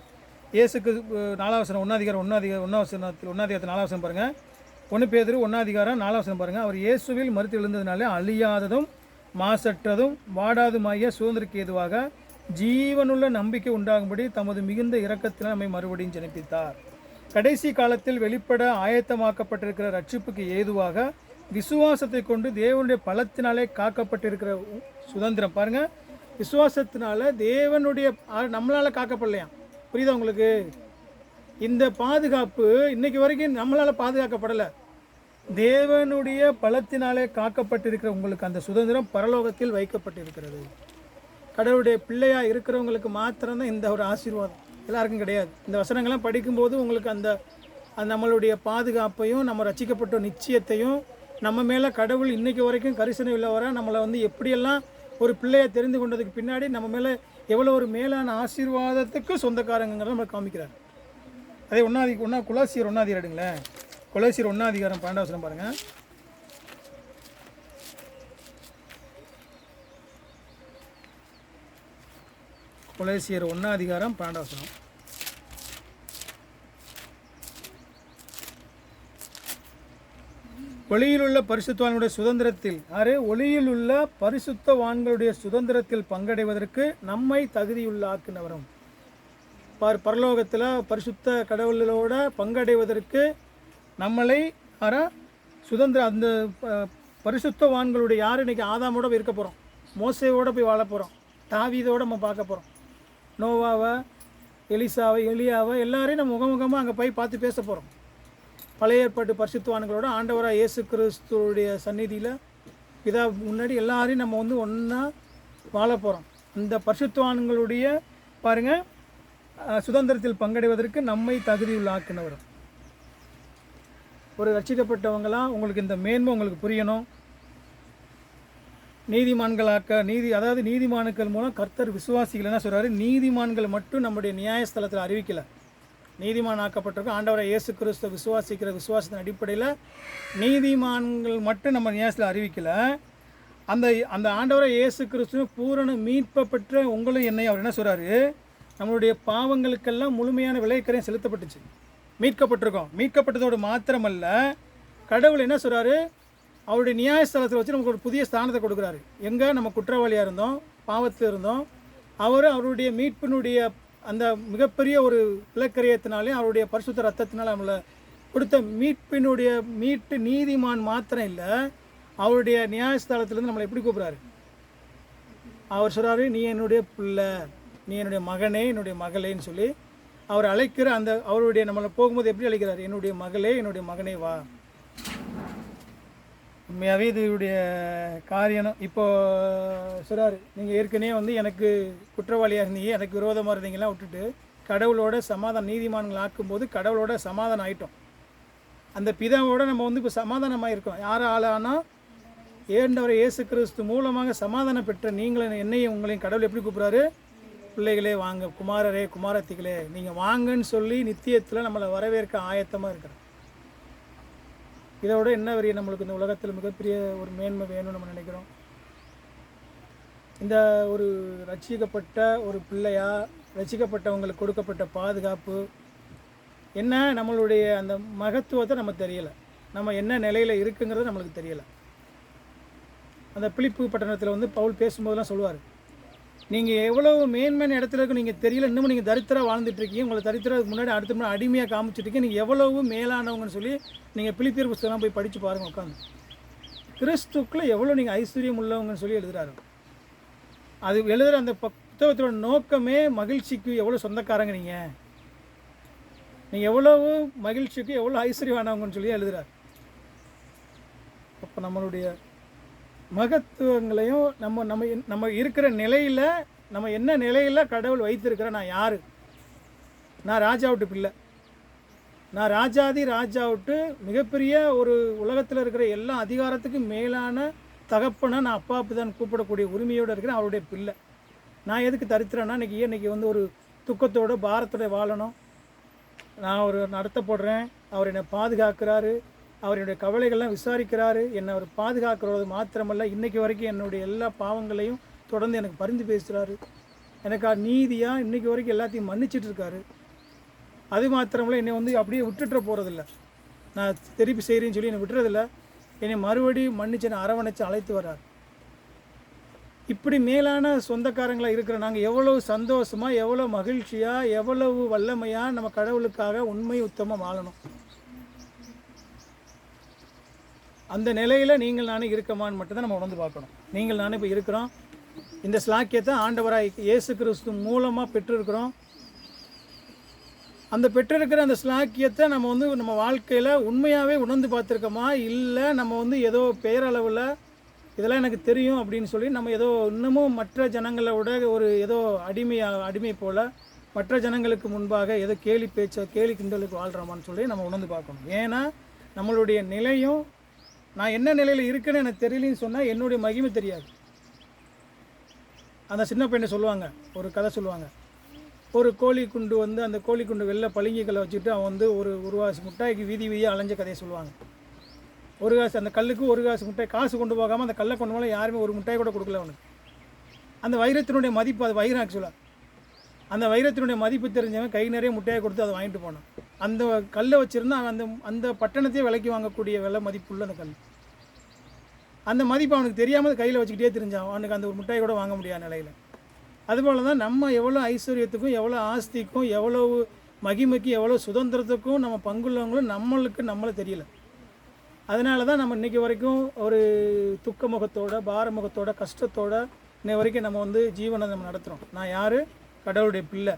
இயேசுக்கு 4 வசனம் 1 அதிகாரம் 1 வசனத்தில் 1 அதிகாரத்தில் 4 வசனம் பாருங்கள். 1 பேதுரு 1 அதிகாரம் 4 வசனம் பாருங்கள். அவர் இயேசுவில் மரித்து எழுந்ததினாலே அழியாததும் மாசற்றதும் வாடாதுமாகிய சுதந்திரக்கு ஏதுவாக ஜீவனுள்ள நம்பிக்கை உண்டாகும்படி தமது மிகுந்த இரக்கத்தில் நம்மை மறுபடியும் ஜெனிப்பித்தார். கடைசி காலத்தில் வெளிப்பட ஆயத்தமாக்கப்பட்டிருக்கிற ரட்சிப்புக்கு ஏதுவாக விசுவாசத்தை கொண்டு தேவனுடைய பலத்தினாலே காக்கப்பட்டிருக்கிற சுதந்திரம் பாருங்கள். விசுவாசத்தினால தேவனுடைய நம்மளால் காக்கப்படலையாம். புரியுதா உங்களுக்கு? இந்த பாதுகாப்பு இன்னைக்கு வரைக்கும் நம்மளால் பாதுகாக்கப்படலை. தேவனுடைய பலத்தினாலே காக்கப்பட்டிருக்கிற உங்களுக்கு அந்த சுதந்திரம் பரலோகத்தில் வைக்கப்பட்டிருக்கிறது. கடவுளுடைய பிள்ளையாக இருக்கிறவங்களுக்கு மாத்திரம்தான் இந்த ஒரு ஆசீர்வாதம், எல்லாருக்கும் கிடையாது. இந்த வசனங்கள்லாம் படிக்கும்போது உங்களுக்கு அந்த நம்மளுடைய பாதுகாப்பையும் நம்ம ரட்சிக்கப்பட்ட நிச்சயத்தையும் நம்ம மேலே கடவுள் இன்றைக்கி வரைக்கும் கரிசனை உள்ளவராக நம்மளை வந்து எப்படியெல்லாம் ஒரு பிள்ளையை தெரிந்து கொண்டதுக்கு பின்னாடி நம்ம மேலே எவ்வளோ ஒரு மேலான ஆசீர்வாதத்துக்கு சொந்தக்காரங்கிறத நம்ம காமிக்கிறார். அதே கொலோசியர் 1 எடுங்களேன். கொலோசியர் 1 அதிகாரம் 12 வசனம் பாருங்கள். கொலோசியர் 1 அதிகாரம் 12 வசனம். ஒளியிலுள்ள பரிசுத்தவான்களுடைய சுதந்திரத்தில் ஒளியிலுள்ள பரிசுத்தவான்களுடைய சுதந்திரத்தில் பங்கடைவதற்கு நம்மை தகுதியுள்ளாக்குனவரும். பரலோகத்தில் பரிசுத்த கடவுளோட பங்கடைவதற்கு நம்மளை சுதந்திரம் அந்த பரிசுத்தவான்களுடைய யார் இன்றைக்கி ஆதாமோட போய் இருக்க போகிறோம், மோசேவோடு போய் வாழ போகிறோம், தாவீதோடு நம்ம பார்க்க போகிறோம், நோவாவை, எலிசாவை, எலியாவை எல்லாரையும் நம்ம முகமுகமாக அங்கே போய் பார்த்து பேச போகிறோம். பழைய ஏற்பாட்டு பரிசுத்தவான்களோட ஆண்டவராக இயேசு கிறிஸ்துடைய சந்நிதியில் பிதா முன்னாடி எல்லாரையும் நம்ம வந்து ஒன்றா வாழ போகிறோம். அந்த பரிசுத்தவான்களுடைய பாருங்கள் சுதந்திரத்தில் பங்கடைவதற்கு நம்மை தகுதியுள்ளாக்குனவர். ஒரு ரட்சிக்கப்பட்டவங்களாம் உங்களுக்கு இந்த மேன்மை உங்களுக்கு புரியணும். அதாவது நீதிமான்கள் மூலம் கர்த்தர் விசுவாசிகள் என்ன சொல்கிறாரு, நீதிமான்கள் மட்டும் நம்முடைய நியாயஸ்தலத்தில் அறிவிக்கலை. நீதிமான் ஆக்கப்பட்டிருக்கும் ஆண்டவரை இயேசு கிறிஸ்துவ விசுவாசிக்கிற விசுவாசத்தின் அடிப்படையில் நீதிமான்கள் மட்டும் நம்ம நியாயத்தில் அறிவிக்கலை. அந்த ஆண்டவரை இயேசு கிறிஸ்துவ பூரண மீட்பை பெற்ற உங்களும் என்னை அவர் என்ன சொல்கிறாரு, நம்மளுடைய பாவங்களுக்கெல்லாம் முழுமையான விலைக்கரையும் செலுத்தப்பட்டுச்சு, மீட்கப்பட்டிருக்கோம். மீட்கப்பட்டதோடு மாத்திரமல்ல, கடவுள் என்ன சொல்கிறாரு, அவருடைய நியாயஸ்தலத்தில் வச்சு நமக்கு ஒரு புதிய ஸ்தானத்தை கொடுக்குறாரு. எங்கே நம்ம குற்றவாளியாக இருந்தோம், பாவத்தில் இருந்தோம், அவருடைய மீட்பினுடைய அந்த மிகப்பெரிய ஒரு விலக்கரியத்தினாலே அவருடைய பரிசுத்த ரத்தத்தினால் நம்மளை கொடுத்த மீட்டு நீதிமான் மாத்திரம் இல்லை, அவருடைய நியாயஸ்தலத்திலேருந்து நம்மளை எப்படி கூப்பிட்றாரு, அவர் சொல்கிறாரு, நீ என்னுடைய பிள்ளை, நீ என்னுடைய மகனே, என்னுடைய மகளேன்னு சொல்லி அவர் அழைக்கிற அந்த அவருடைய நம்மளை போகும்போது எப்படி அழைக்கிறார், என்னுடைய மகளே, என்னுடைய மகனே வா. உண்மையாகவே இதுடைய காரியம். இப்போது சொல்கிறார், நீங்கள் ஏற்கனவே வந்து எனக்கு குற்றவாளியாக இருந்தீங்க, எனக்கு விரோதமாக இருந்தீங்கலாம் விட்டுட்டு கடவுளோட சமாதானம் நீதிமான்கள் ஆக்கும்போது கடவுளோட சமாதானம் ஆகிட்டோம். அந்த பிதாவோட நம்ம வந்து இப்போ சமாதானமாக இருக்கோம். யார் ஆளானா ஏண்டவரை இயேசு கிறிஸ்து மூலமாக சமாதானம் பெற்ற நீங்களும் என்னையும் உங்களையும் கடவுள் எப்படி கூப்பிட்றாரு, பிள்ளைகளே வாங்க, குமாரரே குமாரத்திகளே நீங்கள் வாங்கன்னு சொல்லி நித்தியத்தில் நம்மளை வரவேற்க ஆயத்தமாக இருக்கிறோம். இதோட என்ன வரையும் நம்மளுக்கு இந்த உலகத்தில் மிகப்பெரிய ஒரு மேன்மை வேணும்னு நம்ம நினைக்கிறோம். இந்த ஒரு ரட்சிக்கப்பட்ட ஒரு பிள்ளையா, ரட்சிக்கப்பட்டவங்களுக்கு கொடுக்கப்பட்ட பாதுகாப்பு என்ன, நம்மளுடைய அந்த மகத்துவத்தை நம்ம தெரியலை, நம்ம என்ன நிலையில் இருக்குங்கிறது நம்மளுக்கு தெரியலை. அந்த பிலிப்பு பட்டணத்தில் வந்து பவுல் பேசும்போதெல்லாம் சொல்லுவார், நீங்கள் எவ்வளவு மேன்மையான இடத்துல இருக்கு நீங்கள் தெரியல, இன்னமும் நீங்கள் தரித்திரம் வாழ்ந்துட்டுருக்கீங்க, உங்களை தரித்திரத்துக்கு முன்னாடி அடுத்த முன்னாடி அடிமையாக காமிச்சிட்ருக்கீங்க, நீங்கள் எவ்வளவு மேலானவங்கன்னு சொல்லி நீங்கள் பிலிப்பியர் புத்தகம்லாம் போய் படித்து பாருங்கள் உட்காந்து. கிறிஸ்துக்குள்ளே எவ்வளோ நீங்கள் ஐஸ்வர்யம் உள்ளவங்கன்னு சொல்லி எழுதுகிறாரு. அது எழுதுகிற அந்த புத்தகத்தோட நோக்கமே மகிழ்ச்சிக்கு எவ்வளோ சொந்தக்காரங்க நீங்கள் எவ்வளவு மகிழ்ச்சிக்கு எவ்வளோ ஐஸ்வர்யமானவங்கன்னு சொல்லி எழுதுகிறார். அப்போ நம்மளுடைய மகத்துவங்களையும் நம்ம இருக்கிற நிலையில், நம்ம என்ன நிலையில் கடவுள் வைத்திருக்கிற, நான் யார், நான் ராஜாவுட்டு பிள்ளை, நான் ராஜாவுட்டு மிகப்பெரிய ஒரு உலகத்தில் இருக்கிற எல்லா அதிகாரத்துக்கும் மேலான தகப்பனை நான் அப்பா தான் கூப்பிடக்கூடிய உரிமையோடு இருக்கிறேன், அவருடைய பிள்ளை. நான் எதுக்கு தரித்திரன்னா இன்றைக்கி வந்து ஒரு துக்கத்தோடு பாரத்தோட வாழணும். நான் ஒரு நடத்தப்படுறேன், அவர் என்னை பாதுகாக்கிறாரு, அவர் என்னுடைய கவலைகள்லாம் விசாரிக்கிறாரு, என்னை அவர் பாதுகாக்கிறது மாத்திரமல்ல, இன்றைக்கி வரைக்கும் என்னுடைய எல்லா பாவங்களையும் தொடர்ந்து எனக்கு பரிந்து பேசுகிறாரு, எனக்கு நீதியாக இன்றைக்கி வரைக்கும் எல்லாத்தையும் மன்னிச்சிட்ருக்காரு. அது மாத்திரமல்ல, என்னை வந்து அப்படியே விட்டுட்டு போகிறதில்ல, நான் திருப்பி செய்கிறேன்னு சொல்லி என்னை விட்டுறதில்ல, என்னை மறுபடியும் மன்னிச்சு என்னை அரவணைச்சு அழைத்து வர்றார். இப்படி மேலான சொந்தக்காரங்களாக இருக்கிற நாங்கள் எவ்வளவு சந்தோஷமாக, எவ்வளோ மகிழ்ச்சியாக, எவ்வளவு வல்லமையாக நம்ம கடவுளுக்காக உண்மை உத்தமமாக வாழணும். அந்த நிலையில் நீங்கள் நானே இருக்கமான்னு மட்டும்தான் நம்ம உணர்ந்து பார்க்கணும். நீங்கள் நானே இப்போ இருக்கிறோம், இந்த ஸ்லாக்கியத்தை ஆண்டவராய் இயேசு கிறிஸ்து மூலமாக பெற்றிருக்கிறோம். அந்த பெற்றிருக்கிற அந்த ஸ்லாக்கியத்தை நம்ம வந்து நம்ம வாழ்க்கையில் உண்மையாகவே உணர்ந்து பார்த்துருக்கோமா, இல்லை நம்ம வந்து ஏதோ பெயரளவில் இதெல்லாம் எனக்கு தெரியும் அப்படின்னு சொல்லி நம்ம ஏதோ இன்னமும் மற்ற ஜனங்களை விட ஒரு ஏதோ அடிமை போல் மற்ற ஜனங்களுக்கு முன்பாக ஏதோ கேலி கிண்டலுக்கு வாழ்கிறோமான்னு சொல்லி நம்ம உணர்ந்து பார்க்கணும். ஏன்னா நம்மளுடைய நிலையும், நான் என்ன நிலையில் இருக்குன்னு எனக்கு தெரியலன்னு சொன்னால் என்னுடைய மகிமை தெரியாது. அந்த சின்ன பையனை சொல்லுவாங்க, ஒரு கதை சொல்லுவாங்க. ஒரு கோழி குண்டு வந்து அந்த கோழி குண்டு வெள்ளை பளிங்கிகளை வச்சுட்டு அவன் வந்து ஒரு காசு முட்டாய்க்கு வீதியாக அலைஞ்ச கதையை சொல்லுவாங்க. ஒரு காசு அந்த கல்லுக்கு ஒரு காசு முட்டாய் காசு கொண்டு போகாமல் அந்த கல்லை கொண்டு போல யாருமே ஒரு முட்டாய் கூட கொடுக்கல அவனுக்கு. அந்த வைரத்தினுடைய மதிப்பு, அது வைரம் ஆக்சுவலாக, அந்த வைரத்தினுடைய மதிப்பு தெரிஞ்சவன் கை நிறைய முட்டையை கொடுத்து அதை வாங்கிட்டு போனான். அந்த கல்லை வச்சுருந்தா அவன் அந்த பட்டணத்தையே விலைக்கு வாங்கக்கூடிய விலை மதிப்புள்ள அந்த கல். அந்த மதிப்பு அவனுக்கு தெரியாமல் கையில் வச்சுக்கிட்டே தெரிஞ்சான். அவனுக்கு அந்த ஒரு முட்டாய் கூட வாங்க முடியாத நிலையில். அதுபோல் தான் நம்ம எவ்வளோ ஐஸ்வர்யத்துக்கும், எவ்வளோ ஆஸ்திக்கும், எவ்வளோ மகிமைக்கும், எவ்வளோ சுதந்திரத்துக்கும் நம்ம பங்குள்ளவங்களும் நம்மளை தெரியல. அதனால தான் நம்ம இன்றைக்கி வரைக்கும் ஒரு துக்க முகத்தோட, பார முகத்தோட, கஷ்டத்தோட இன்னைக்கு வரைக்கும் நம்ம வந்து ஜீவனை நம்ம நடத்துகிறோம். நான் யார்? கடவுளுடைய பிள்ளை,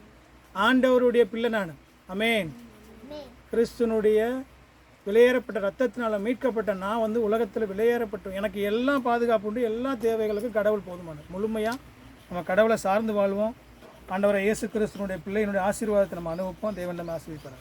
ஆண்டவருடைய பிள்ளை நான். அமேன். கிறிஸ்துனுடைய விலையேறப்பட்ட ரத்தத்தினால் மீட்கப்பட்ட நான் வந்து உலகத்தில் விலையேறப்பட்டோம். எனக்கு எல்லாம் பாதுகாப்பு உண்டு, எல்லா தேவைகளுக்கும் கடவுள் போதுமானது. முழுமையாக நம்ம கடவுளை சார்ந்து வாழ்வோம். ஆண்டவரை இயேசு கிறிஸ்துனுடைய பிள்ளையினுடைய ஆசீர்வாதத்தை நம்ம அனுபவிப்போம். தேவன் நம்ம ஆசீர்வதிப்பார்.